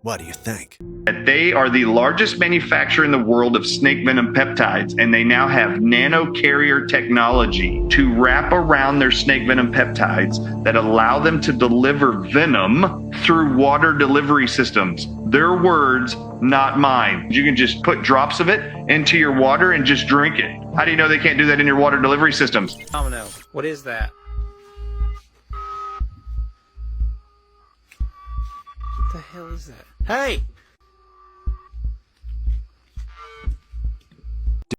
What do you think? They are the largest manufacturer in the world of snake venom peptides, and they now have nano-carrier technology to wrap around their snake venom peptides that allow them to deliver venom through water delivery systems. Their words, not mine. You can just put drops of it into your water and just drink it. How do you know they can't do that in your water delivery systems? Domino, what is that? What the hell is that? Hey!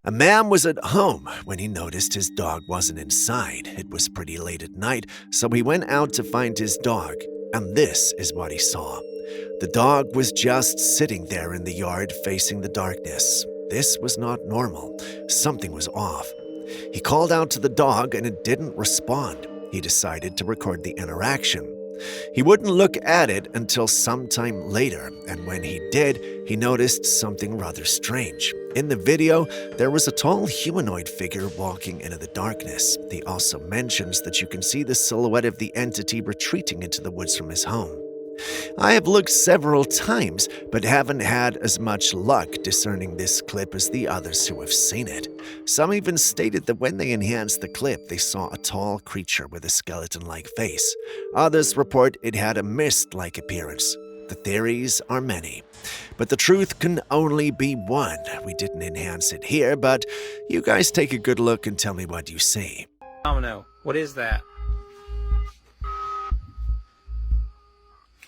A man was at home when he noticed his dog wasn't inside. It was pretty late at night, so he went out to find his dog, and this is what he saw. The dog was just sitting there in the yard facing the darkness. This was not normal. Something was off. He called out to the dog and it didn't respond. He decided to record the interaction. He wouldn't look at it until sometime later, and when he did, he noticed something rather strange. In the video, there was a tall humanoid figure walking into the darkness. He also mentions that you can see the silhouette of the entity retreating into the woods from his home. I have looked several times, but haven't had as much luck discerning this clip as the others who have seen it. Some even stated that when they enhanced the clip, they saw a tall creature with a skeleton-like face. Others report it had a mist-like appearance. The theories are many, but the truth can only be one. We didn't enhance it here, but you guys take a good look and tell me what you see. Domino, what is that?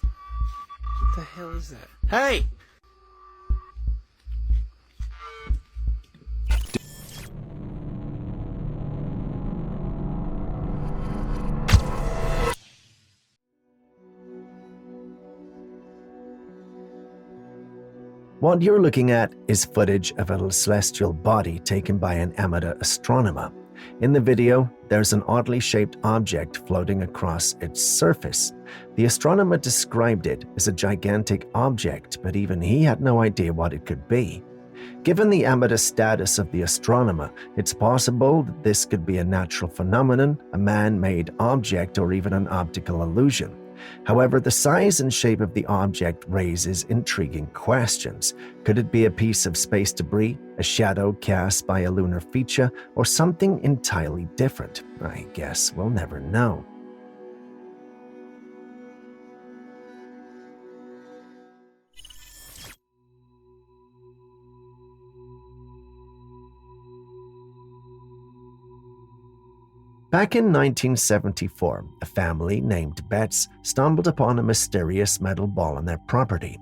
What the hell is that? Hey! What you're looking at is footage of a celestial body taken by an amateur astronomer. In the video, there's an oddly shaped object floating across its surface. The astronomer described it as a gigantic object, but even he had no idea what it could be. Given the amateur status of the astronomer, it's possible that this could be a natural phenomenon, a man-made object, or even an optical illusion. However, the size and shape of the object raises intriguing questions. Could it be a piece of space debris, a shadow cast by a lunar feature, or something entirely different? I guess we'll never know. Back in 1974, a family named Betz stumbled upon a mysterious metal ball on their property.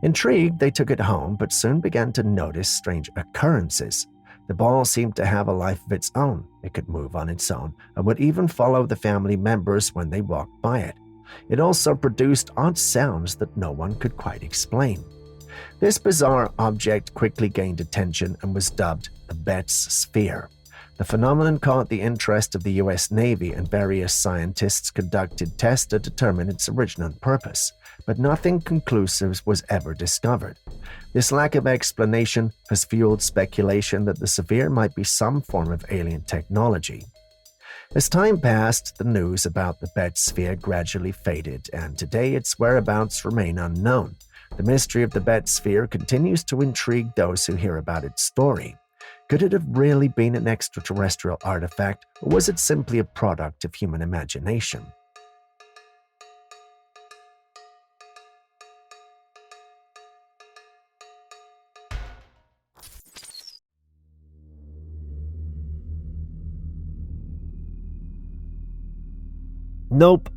Intrigued, they took it home, but soon began to notice strange occurrences. The ball seemed to have a life of its own. It could move on its own and would even follow the family members when they walked by it. It also produced odd sounds that no one could quite explain. This bizarre object quickly gained attention and was dubbed the Betz Sphere. The phenomenon caught the interest of the U.S. Navy, and various scientists conducted tests to determine its original purpose, but nothing conclusive was ever discovered. This lack of explanation has fueled speculation that the sphere might be some form of alien technology. As time passed, the news about the Betz Sphere gradually faded, and today its whereabouts remain unknown. The mystery of the Betz Sphere continues to intrigue those who hear about its story. Could it have really been an extraterrestrial artifact, or was it simply a product of human imagination? Nope,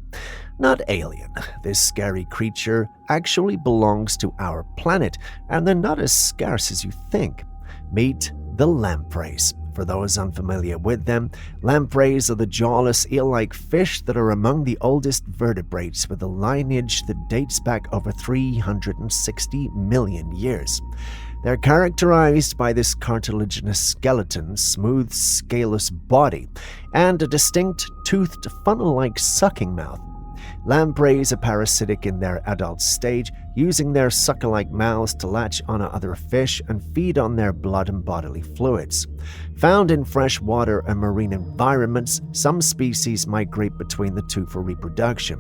not alien. This scary creature actually belongs to our planet, and they're not as scarce as you think. Meet the lampreys. For those unfamiliar with them, lampreys are the jawless eel-like fish that are among the oldest vertebrates with a lineage that dates back over 360 million years. They're characterized by this cartilaginous skeleton, smooth, scaleless body, and a distinct, toothed, funnel-like sucking mouth. Lampreys are parasitic in their adult stage, using their sucker-like mouths to latch on other fish and feed on their blood and bodily fluids. Found in fresh water and marine environments, some species migrate between the two for reproduction.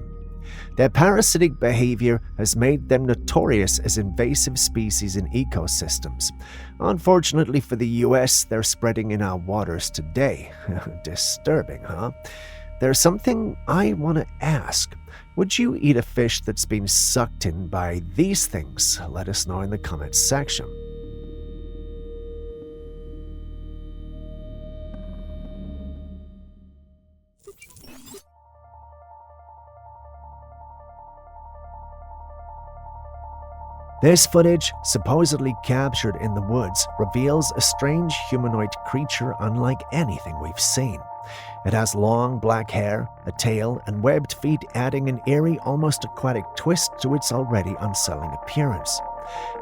Their parasitic behavior has made them notorious as invasive species in ecosystems. Unfortunately for the US, they're spreading in our waters today. Disturbing, huh? There's something I want to ask. Would you eat a fish that's been sucked in by these things? Let us know in the comments section. This footage, supposedly captured in the woods, reveals a strange humanoid creature unlike anything we've seen. It has long black hair, a tail, and webbed feet, adding an eerie, almost aquatic twist to its already unsettling appearance.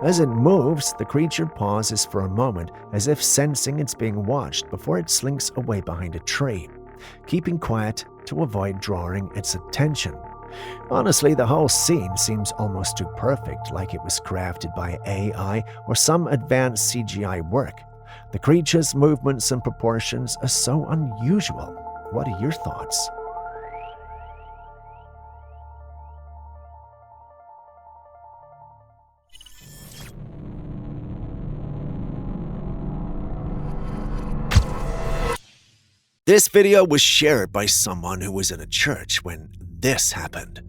As it moves, the creature pauses for a moment, as if sensing it's being watched before it slinks away behind a tree, keeping quiet to avoid drawing its attention. Honestly, the whole scene seems almost too perfect, like it was crafted by AI or some advanced CGI work. The creature's movements and proportions are so unusual. What are your thoughts? This video was shared by someone who was in a church when this happened.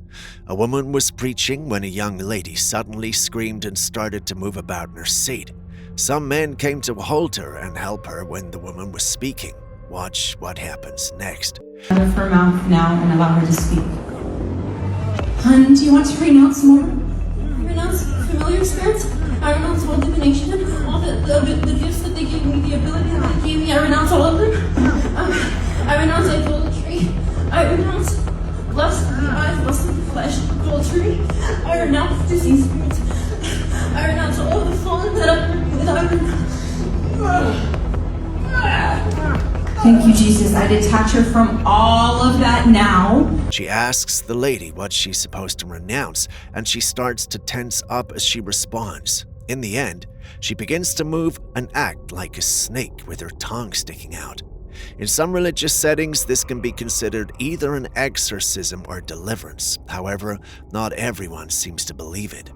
A woman was preaching when a young lady suddenly screamed and started to move about in her seat. Some men came to hold her and help her when the woman was speaking. Watch what happens next. Out of her mouth now and allow her to speak. Hun, do you want to renounce more? Renounce familiar spirits? I renounce all divination, all the gifts that they gave me, the ability that they gave me. I renounce all of them. I renounce idolatry. I renounce lust of the eyes, lust of the flesh, adultery. I renounce disease spirits. I renounce all the fallen that I Thank you, Jesus. I detach her from all of that now. She asks the lady what she's supposed to renounce, and she starts to tense up as she responds. In the end, she begins to move and act like a snake with her tongue sticking out. In some religious settings, this can be considered either an exorcism or deliverance. However, not everyone seems to believe it.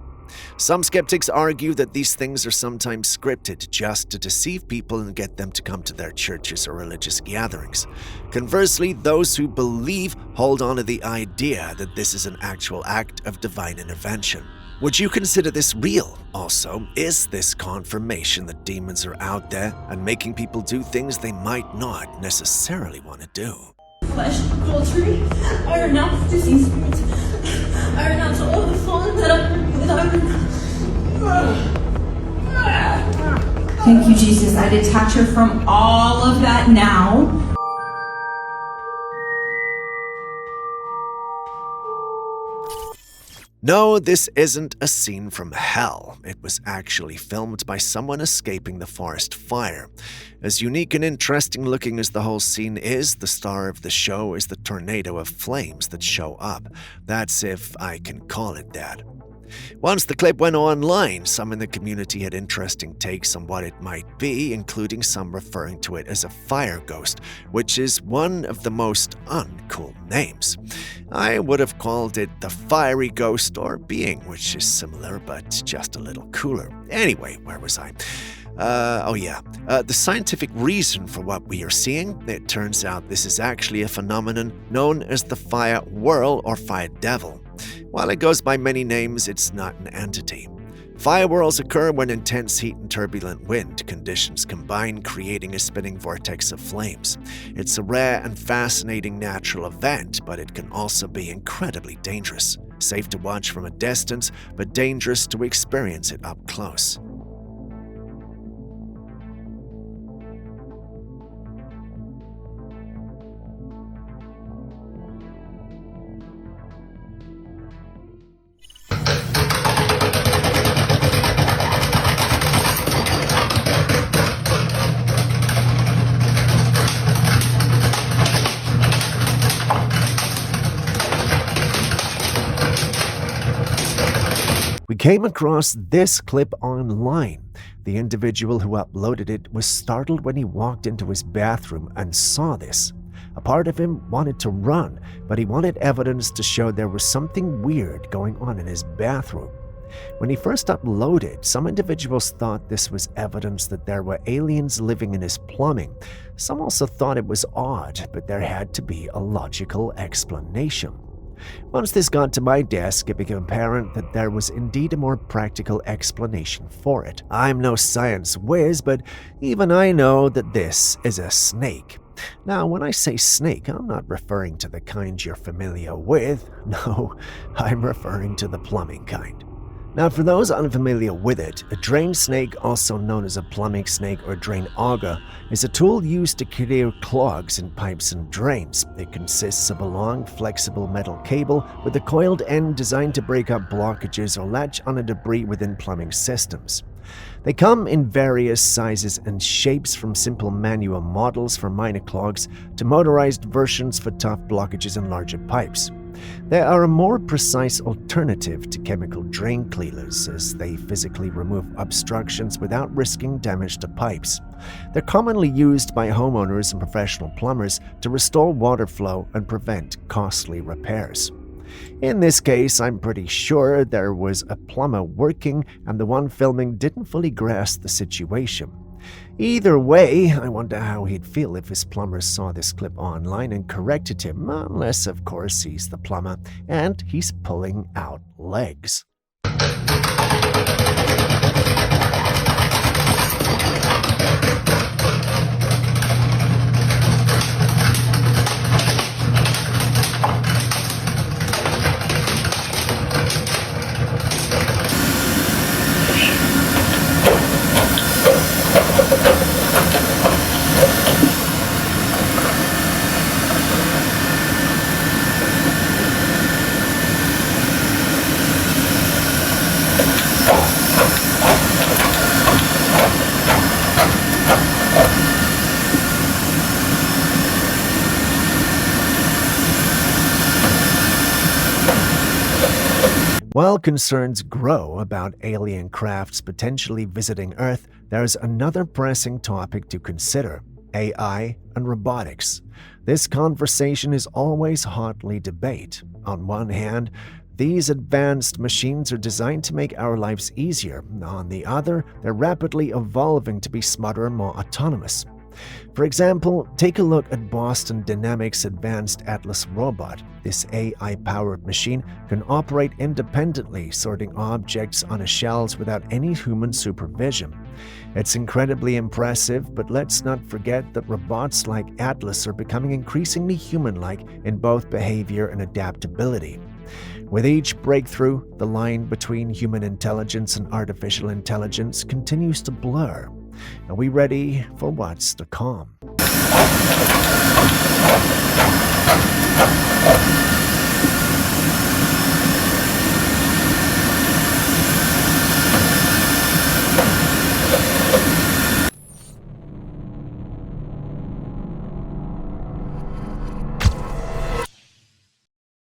Some skeptics argue that these things are sometimes scripted just to deceive people and get them to come to their churches or religious gatherings. Conversely, those who believe hold on to the idea that this is an actual act of divine intervention. Would you consider this real? Also, is this confirmation that demons are out there and making people do things they might not necessarily want to do? Flesh, adultery. I renounce disease spirits. I renounce all the fallen that I Thank you, Jesus. I detach her from all of that now. No, this isn't a scene from hell. It was actually filmed by someone escaping the forest fire. As unique and interesting looking as the whole scene is, the star of the show is the tornado of flames that show up. That's if I can call it that. Once the clip went online, some in the community had interesting takes on what it might be, including some referring to it as a fire ghost, which is one of the most uncool names. I would have called it the fiery ghost or being, which is similar but just a little cooler. Anyway, where was I? The scientific reason for what we are seeing, it turns out this is actually a phenomenon known as the fire whirl or fire devil. While it goes by many names, it's not an entity. Fire whirls occur when intense heat and turbulent wind conditions combine, creating a spinning vortex of flames. It's a rare and fascinating natural event, but it can also be incredibly dangerous. Safe to watch from a distance, but dangerous to experience it up close. We came across this clip online. The individual who uploaded it was startled when he walked into his bathroom and saw this. A part of him wanted to run, but he wanted evidence to show there was something weird going on in his bathroom. When he first uploaded, some individuals thought this was evidence that there were aliens living in his plumbing. Some also thought it was odd, but there had to be a logical explanation. Once this got to my desk, it became apparent that there was indeed a more practical explanation for it. I'm no science whiz, but even I know that this is a snake. Now, when I say snake, I'm not referring to the kind you're familiar with. No, I'm referring to the plumbing kind. Now, for those unfamiliar with it, a drain snake, also known as a plumbing snake or drain auger, is a tool used to clear clogs in pipes and drains. It consists of a long, flexible metal cable with a coiled end designed to break up blockages or latch onto debris within plumbing systems. They come in various sizes and shapes, from simple manual models for minor clogs to motorized versions for tough blockages and larger pipes. They are a more precise alternative to chemical drain cleaners, as they physically remove obstructions without risking damage to pipes. They're commonly used by homeowners and professional plumbers to restore water flow and prevent costly repairs. In this case, I'm pretty sure there was a plumber working and the one filming didn't fully grasp the situation. Either way, I wonder how he'd feel if his plumber saw this clip online and corrected him, unless, of course, he's the plumber and he's pulling out legs. While concerns grow about alien crafts potentially visiting Earth, there's another pressing topic to consider: AI and robotics. This conversation is always hotly debated. On one hand, these advanced machines are designed to make our lives easier. On the other, they're rapidly evolving to be smarter and more autonomous. For example, take a look at Boston Dynamics' Advanced Atlas robot. This AI-powered machine can operate independently, sorting objects on a shelves without any human supervision. It's incredibly impressive, but let's not forget that robots like Atlas are becoming increasingly human-like in both behavior and adaptability. With each breakthrough, the line between human intelligence and artificial intelligence continues to blur. Are we ready for what's to come?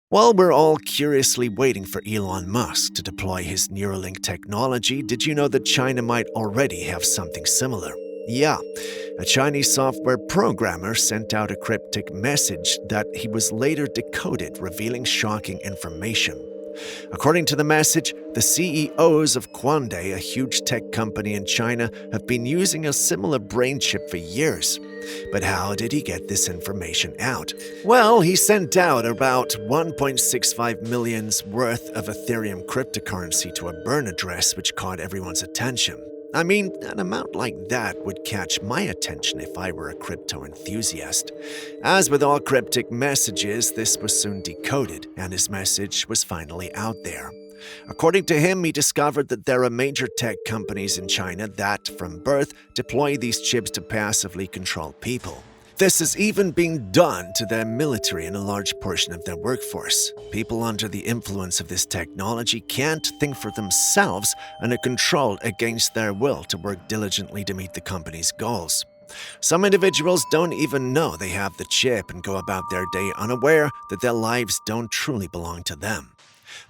While we're all curiously waiting for Elon Musk to deploy his Neuralink technology, did you know that China might already have something similar? Yeah, a Chinese software programmer sent out a cryptic message that he was later decoded, revealing shocking information. According to the message, the CEOs of Quande, a huge tech company in China, have been using a similar brain chip for years. But how did he get this information out? Well, he sent out about 1.65 million's worth of Ethereum cryptocurrency to a burn address, which caught everyone's attention. I mean, an amount like that would catch my attention if I were a crypto enthusiast. As with all cryptic messages, this was soon decoded, and his message was finally out there. According to him, he discovered that there are major tech companies in China that, from birth, deploy these chips to passively control people. This is even being done to their military and a large portion of their workforce. People under the influence of this technology can't think for themselves and are controlled against their will to work diligently to meet the company's goals. Some individuals don't even know they have the chip and go about their day unaware that their lives don't truly belong to them.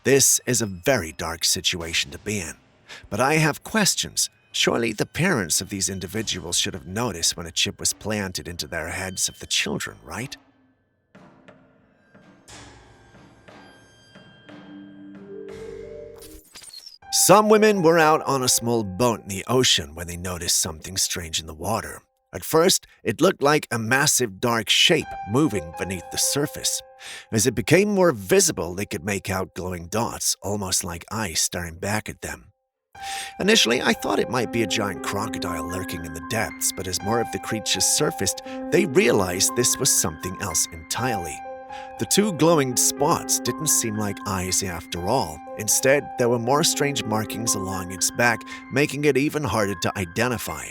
This is a very dark situation to be in. But I have questions. Surely the parents of these individuals should have noticed when a chip was planted into their heads of the children, right? Some women were out on a small boat in the ocean when they noticed something strange in the water. At first, it looked like a massive dark shape moving beneath the surface. As it became more visible, they could make out glowing dots, almost like eyes staring back at them. Initially, I thought it might be a giant crocodile lurking in the depths, but as more of the creatures surfaced, they realized this was something else entirely. The two glowing spots didn't seem like eyes after all. Instead, there were more strange markings along its back, making it even harder to identify.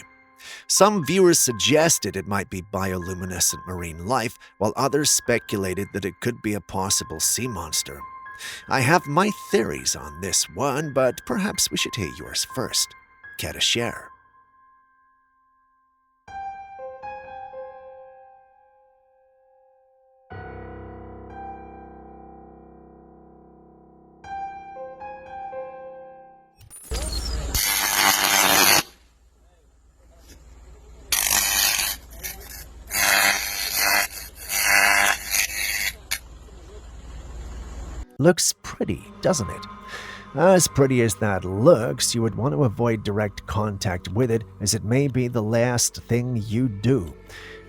Some viewers suggested it might be bioluminescent marine life, while others speculated that it could be a possible sea monster. I have my theories on this one, but perhaps we should hear yours first. Care to share? Looks pretty, doesn't it? As pretty as that looks, you would want to avoid direct contact with it, as it may be the last thing you do.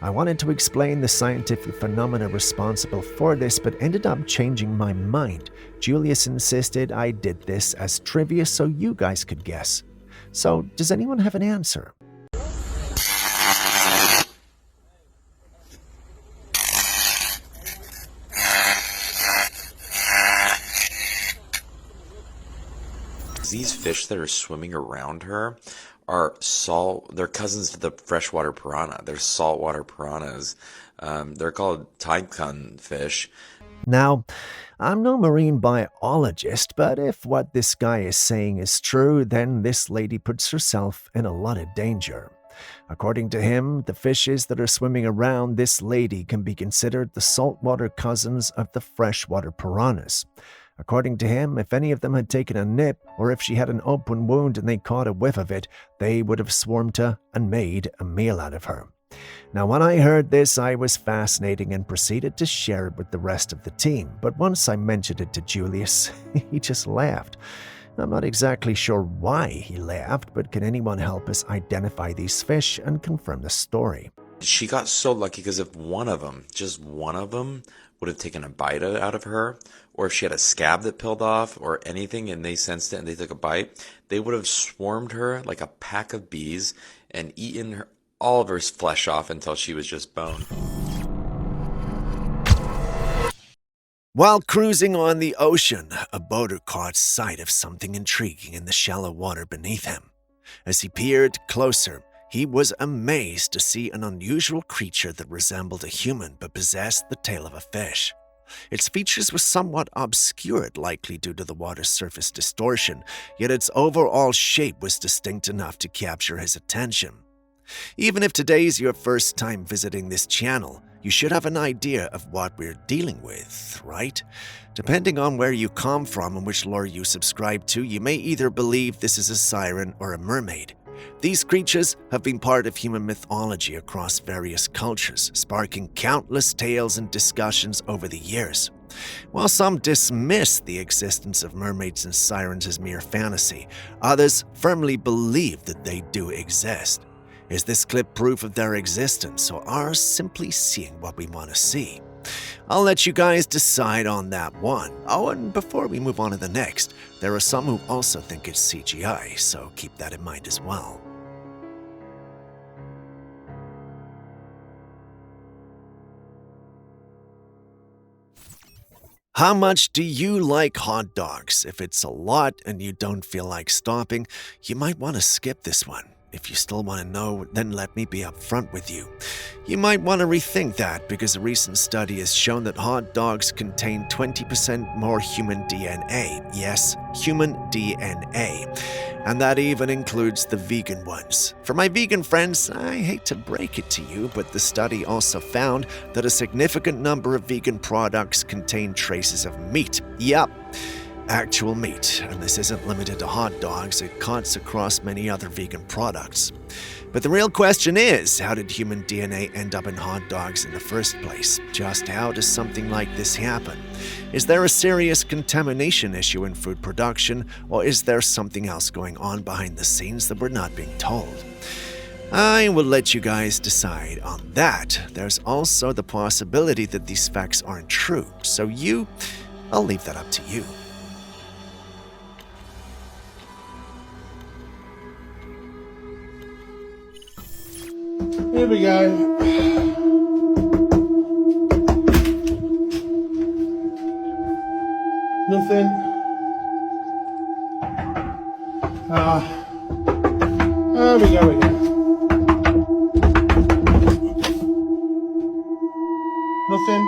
I wanted to explain the scientific phenomena responsible for this, but ended up changing my mind. Julius insisted I did this as trivia so you guys could guess. So, does anyone have an answer? These fish that are swimming around her are they're cousins to the freshwater piranha. They're saltwater piranhas. They're called taikon fish. Now, I'm no marine biologist, but if what this guy is saying is true, then this lady puts herself in a lot of danger. According to him, the fishes that are swimming around this lady can be considered the saltwater cousins of the freshwater piranhas. According to him, if any of them had taken a nip, or if she had an open wound and they caught a whiff of it, they would have swarmed her and made a meal out of her. Now, when I heard this, I was fascinated and proceeded to share it with the rest of the team, but once I mentioned it to Julius, he just laughed. I'm not exactly sure why he laughed, but can anyone help us identify these fish and confirm the story? She got so lucky because if one of them, just one of them, would have taken a bite out of her, or if she had a scab that peeled off or anything and they sensed it and they took a bite, they would have swarmed her like a pack of bees and eaten all of her flesh off until she was just bone. While cruising on the ocean, a boater caught sight of something intriguing in the shallow water beneath him. As he peered closer, he was amazed to see an unusual creature that resembled a human but possessed the tail of a fish. Its features were somewhat obscured, likely due to the water's surface distortion, yet its overall shape was distinct enough to capture his attention. Even if today's your first time visiting this channel, you should have an idea of what we're dealing with, right? Depending on where you come from and which lore you subscribe to, you may either believe this is a siren or a mermaid. These creatures have been part of human mythology across various cultures, sparking countless tales and discussions over the years. While some dismiss the existence of mermaids and sirens as mere fantasy, others firmly believe that they do exist. Is this clip proof of their existence, or ours simply seeing what we want to see? I'll let you guys decide on that one. Oh, and before we move on to the next, there are some who also think it's CGI, so keep that in mind as well. How much do you like hot dogs? If it's a lot and you don't feel like stopping, you might want to skip this one. If you still want to know, then let me be upfront with you. You might want to rethink that because a recent study has shown that hot dogs contain 20% more human DNA. Yes, human DNA. And that even includes the vegan ones. For my vegan friends, I hate to break it to you, but the study also found that a significant number of vegan products contain traces of meat. Yup. Actual meat, and this isn't limited to hot dogs, it cuts across many other vegan products. But the real question is, how did human DNA end up in hot dogs in the first place? Just how does something like this happen? Is there a serious contamination issue in food production, or is there something else going on behind the scenes that we're not being told? I will let you guys decide on that. There's also the possibility that these facts aren't true, so I'll leave that up to you. Here we go. Nothing. There we go again. Nothing.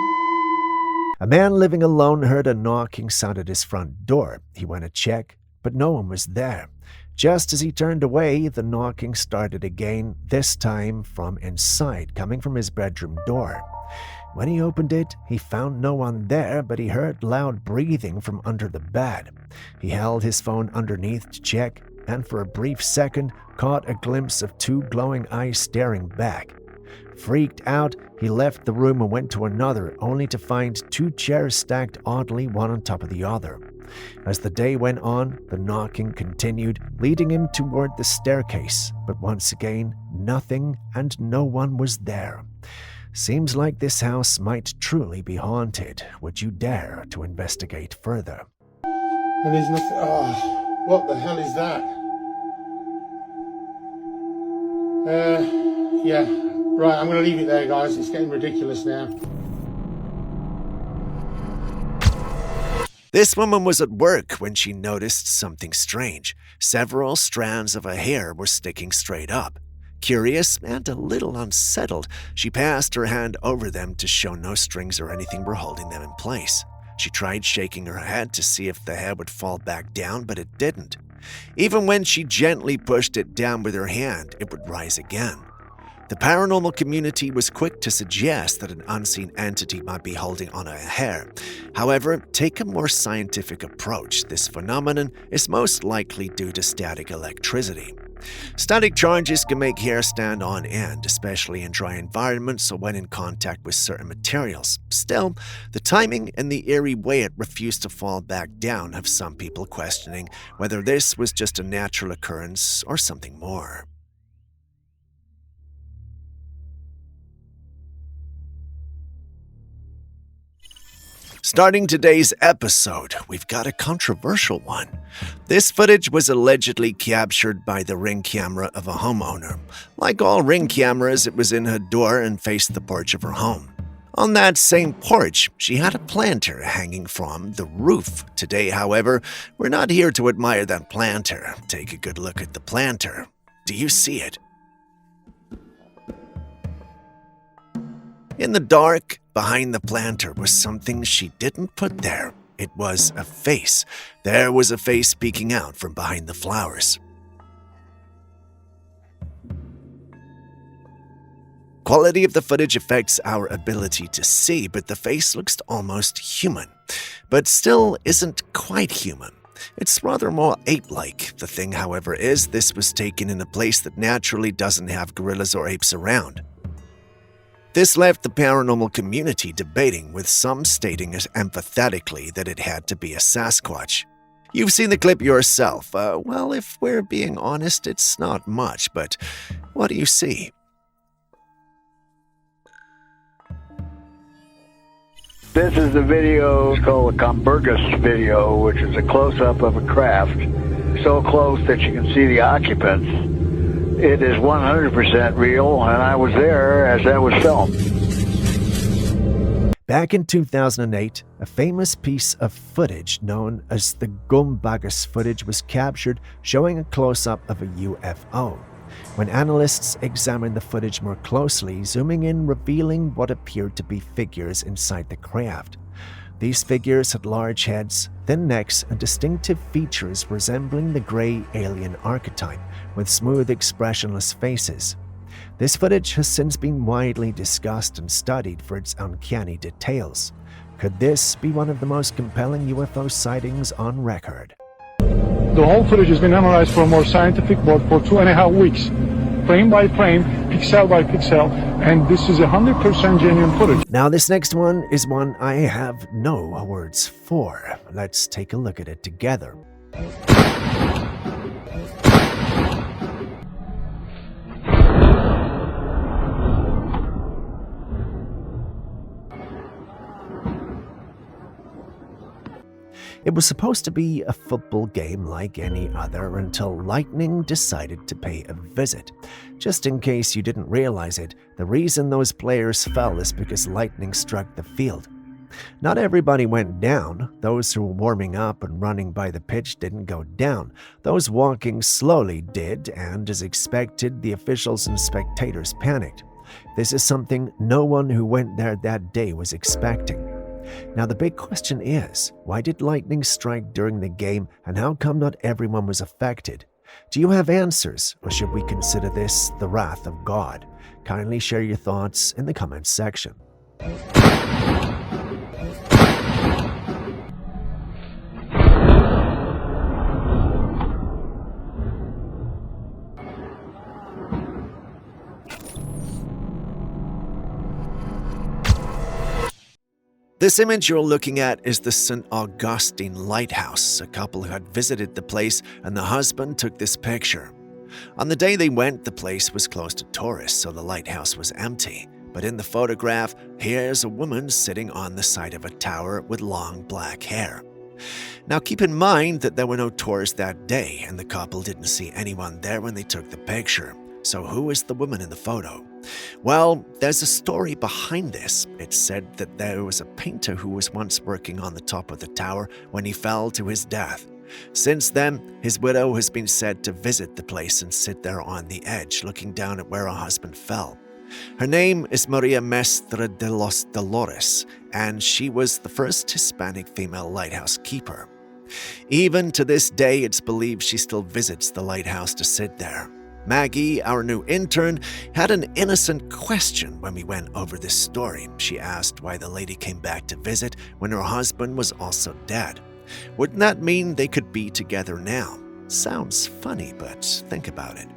A man living alone heard a knocking sound at his front door. He went to check, but no one was there. Just as he turned away, the knocking started again, this time from inside, coming from his bedroom door. When he opened it, he found no one there, but he heard loud breathing from under the bed. He held his phone underneath to check, and for a brief second, caught a glimpse of two glowing eyes staring back. Freaked out, he left the room and went to another, only to find 2 chairs stacked oddly one on top of the other. As the day went on, the knocking continued, leading him toward the staircase, but once again, nothing and no one was there. Seems like this house might truly be haunted. Would you dare to investigate further? And there's nothing. Oh, what the hell is that? Yeah. Right, I'm going to leave it there, guys. It's getting ridiculous now. This woman was at work when she noticed something strange. Several strands of her hair were sticking straight up. Curious and a little unsettled, she passed her hand over them to show no strings or anything were holding them in place. She tried shaking her head to see if the hair would fall back down, but it didn't. Even when she gently pushed it down with her hand, it would rise again. The paranormal community was quick to suggest that an unseen entity might be holding on her hair. However, take a more scientific approach. This phenomenon is most likely due to static electricity. Static charges can make hair stand on end, especially in dry environments or when in contact with certain materials. Still, the timing and the eerie way it refused to fall back down have some people questioning whether this was just a natural occurrence or something more. Starting today's episode, we've got a controversial one. This footage was allegedly captured by the Ring camera of a homeowner. Like all Ring cameras, it was in her door and faced the porch of her home. On that same porch, she had a planter hanging from the roof. Today, however, we're not here to admire that planter. Take a good look at the planter. Do you see it? In the dark, behind the planter was something she didn't put there. It was a face. There was a face peeking out from behind the flowers. Quality of the footage affects our ability to see, but the face looks almost human, but still isn't quite human. It's rather more ape-like. The thing, however, is this was taken in a place that naturally doesn't have gorillas or apes around. This left the paranormal community debating, with some stating as emphatically that it had to be a Sasquatch. You've seen the clip yourself. Well, if we're being honest, it's not much, but what do you see? This is the video. It's called a Conspiracies video, which is a close-up of a craft, so close that you can see the occupants. It is 100% real, and I was there as that was filmed. Back in 2008, a famous piece of footage known as the Gumbagus footage was captured, showing a close-up of a UFO. When analysts examined the footage more closely, zooming in, revealing what appeared to be figures inside the craft. These figures had large heads, thin necks, and distinctive features resembling the gray alien archetype, with smooth, expressionless faces. This footage has since been widely discussed and studied for its uncanny details. Could this be one of the most compelling UFO sightings on record? The whole footage has been analyzed for a more scientific board for 2.5 weeks. Frame by frame, pixel by pixel, and this is 100% genuine footage. Now this next one is one I have no words for. Let's take a look at it together. It was supposed to be a football game like any other until lightning decided to pay a visit. Just in case you didn't realize it, the reason those players fell is because lightning struck the field. Not everybody went down. Those who were warming up and running by the pitch didn't go down. Those walking slowly did, and as expected, the officials and spectators panicked. This is something no one who went there that day was expecting. Now the big question is, why did lightning strike during the game, and how come not everyone was affected? Do you have answers, or should we consider this the wrath of God? Kindly share your thoughts in the comments section. This image you're looking at is the St. Augustine Lighthouse. A couple had visited the place and the husband took this picture. On the day they went, the place was closed to tourists, so the lighthouse was empty. But in the photograph, here's a woman sitting on the side of a tower with long black hair. Now keep in mind that there were no tourists that day and the couple didn't see anyone there when they took the picture. So who is the woman in the photo? Well, there's a story behind this. It's said that there was a painter who was once working on the top of the tower when he fell to his death. Since then, his widow has been said to visit the place and sit there on the edge, looking down at where her husband fell. Her name is Maria Mestre de los Dolores, and she was the first Hispanic female lighthouse keeper. Even to this day, it's believed she still visits the lighthouse to sit there. Maggie, our new intern, had an innocent question when we went over this story. She asked why the lady came back to visit when her husband was also dead. Wouldn't that mean they could be together now? Sounds funny, but think about it.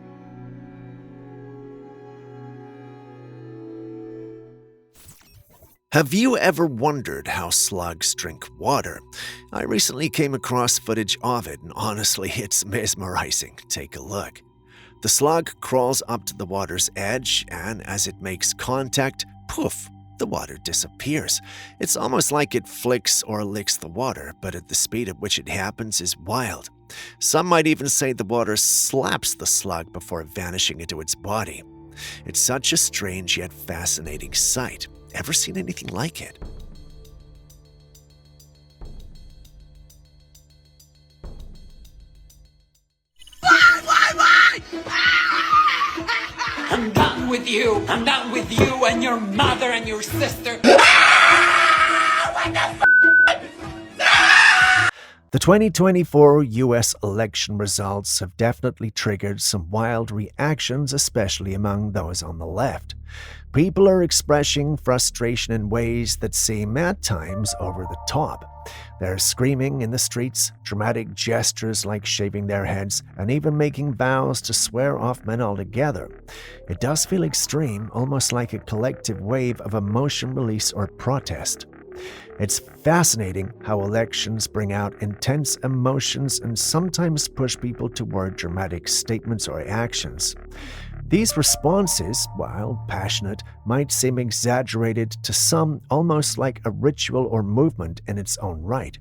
Have you ever wondered how slugs drink water? I recently came across footage of it, and honestly, it's mesmerizing. Take a look. The slug crawls up to the water's edge, and as it makes contact, poof, the water disappears. It's almost like it flicks or licks the water, but at the speed at which it happens is wild. Some might even say the water slaps the slug before vanishing into its body. It's such a strange yet fascinating sight. Ever seen anything like it? Why? I'm done with you. I'm done with you and your mother and your sister. What the The 2024 US election results have definitely triggered some wild reactions, especially among those on the left. People are expressing frustration in ways that seem at times over the top. They're screaming in the streets, dramatic gestures like shaving their heads, and even making vows to swear off men altogether. It does feel extreme, almost like a collective wave of emotion release or protest. It's fascinating how elections bring out intense emotions and sometimes push people toward dramatic statements or actions. These responses, while passionate, might seem exaggerated to some, almost like a ritual or movement in its own right.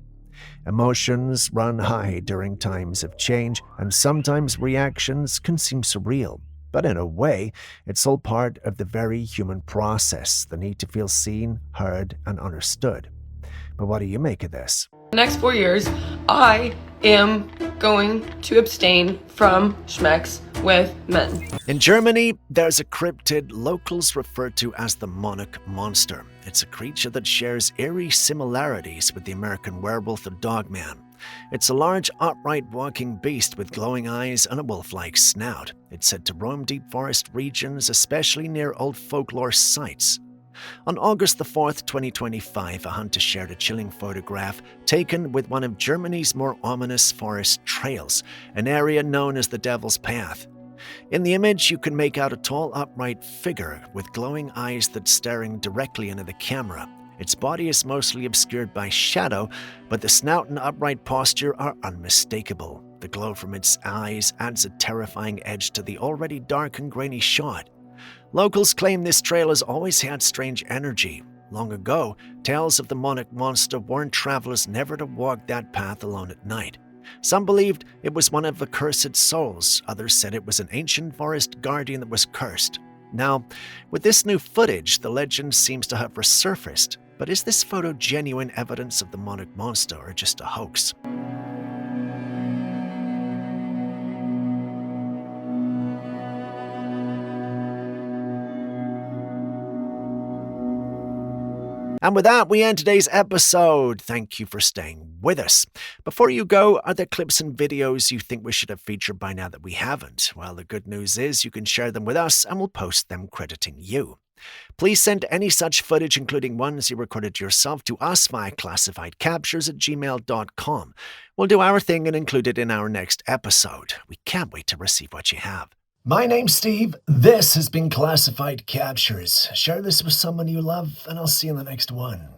Emotions run high during times of change, and sometimes reactions can seem surreal. But in a way, it's all part of the very human process, the need to feel seen, heard, and understood. But what do you make of this? The next 4 years, I am going to abstain from schmex with men. In Germany, there's a cryptid locals refer to as the monarch monster. It's a creature that shares eerie similarities with the American werewolf or dogman. It's a large, upright walking beast with glowing eyes and a wolf-like snout. It's said to roam deep forest regions, especially near old folklore sites. On August the 4th, 2025, a hunter shared a chilling photograph taken with one of Germany's more ominous forest trails, an area known as the Devil's Path. In the image, you can make out a tall, upright figure with glowing eyes that's staring directly into the camera. Its body is mostly obscured by shadow, but the snout and upright posture are unmistakable. The glow from its eyes adds a terrifying edge to the already dark and grainy shot. Locals claim this trail has always had strange energy. Long ago, tales of the monarch monster warned travelers never to walk that path alone at night. Some believed it was one of the cursed souls. Others said it was an ancient forest guardian that was cursed. Now, with this new footage, the legend seems to have resurfaced. But is this photo genuine evidence of the monarch monster or just a hoax? And with that, we end today's episode. Thank you for staying with us. Before you go, are there clips and videos you think we should have featured by now that we haven't? Well, the good news is you can share them with us and we'll post them crediting you. Please send any such footage, including ones you recorded yourself, to us via classifiedcaptures@gmail.com. We'll do our thing and include it in our next episode. We can't wait to receive what you have. My name's Steve. This has been Classified Captures. Share this with someone you love, and I'll see you in the next one.